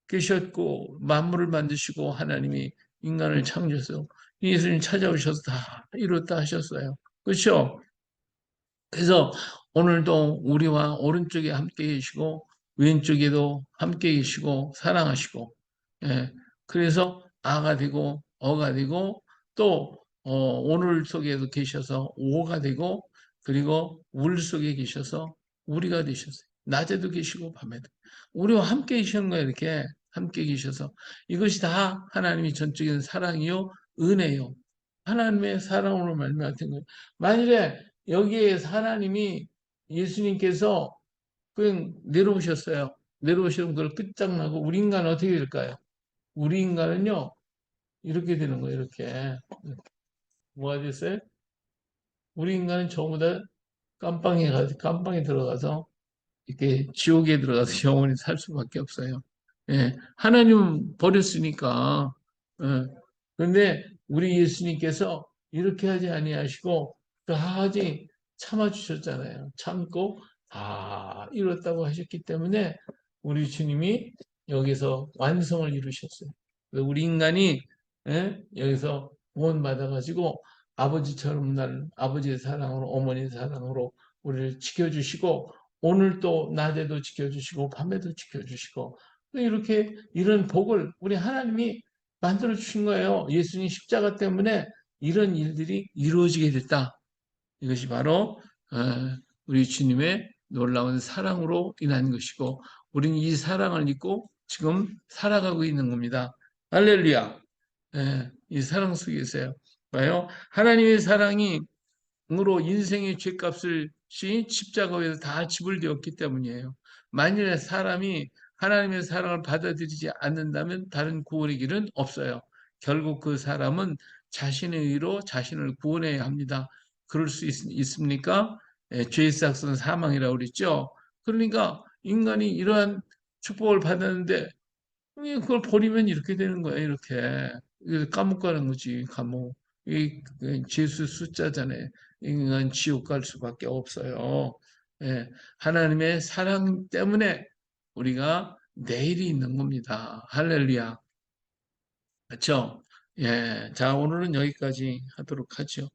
계셨고, 만물을 만드시고, 하나님이 인간을 창조해서 예수님 찾아오셔서 다 이뤘다 하셨어요. 그렇죠? 그래서 오늘도 우리와 오른쪽에 함께 계시고 왼쪽에도 함께 계시고 사랑하시고 예, 그래서 아가 되고 어가 되고 또 오늘 속에도 계셔서 오가 되고 그리고 울 속에 계셔서 우리가 되셨어요. 낮에도 계시고 밤에도 우리와 함께 계시는 거예요. 이렇게 함께 계셔서 이것이 다 하나님이 전적인 사랑이요 은혜요. 하나님의 사랑으로 말미암은 거예요. 만일에 여기에 하나님이 예수님께서 그냥 내려오셨어요. 내려오시면 그걸 끝장나고 우리 인간은 어떻게 될까요? 우리 인간은요 이렇게 되는 거예요. 이렇게 뭐가 됐어요? 우리 인간은 전부 다 깜빵에 들어가서 이렇게 지옥에 들어가서 영원히 살 수밖에 없어요. 예, 하나님 버렸으니까. 예, 그런데 우리 예수님께서 이렇게 하지 아니하시고 끝까지 참아주셨잖아요. 참고 다 이뤘다고 하셨기 때문에 우리 주님이 여기서 완성을 이루셨어요. 우리 인간이 여기서 구원받아 가지고 아버지처럼 날 아버지의 사랑으로 어머니의 사랑으로 우리를 지켜주시고 오늘 또 낮에도 지켜주시고 밤에도 지켜주시고 이렇게 이런 복을 우리 하나님이 만들어 주신 거예요. 예수님 십자가 때문에 이런 일들이 이루어지게 됐다. 이것이 바로 우리 주님의 놀라운 사랑으로 인한 것이고 우리는 이 사랑을 믿고 지금 살아가고 있는 겁니다. 할렐루야. 이 사랑 속에 있어요. 봐요. 하나님의 사랑이 으로 인생의 죄값을 십자가에서 다 지불되었기 때문이에요. 만일에 사람이 하나님의 사랑을 받아들이지 않는다면 다른 구원의 길은 없어요. 결국 그 사람은 자신의 의로 자신을 구원해야 합니다. 그럴 수 있습니까? 죄의 삭은 사망이라고 그랬죠. 그러니까 인간이 이러한 축복을 받았는데 그걸 버리면 이렇게 되는 거예요. 이렇게. 이거 감옥 가는 거지, 감옥. 이 죄수 숫자잖아요. 인간 지옥 갈 수밖에 없어요. 예, 하나님의 사랑 때문에 우리가 내일이 있는 겁니다. 할렐루야. 그렇죠? 예, 자, 오늘은 여기까지 하도록 하죠.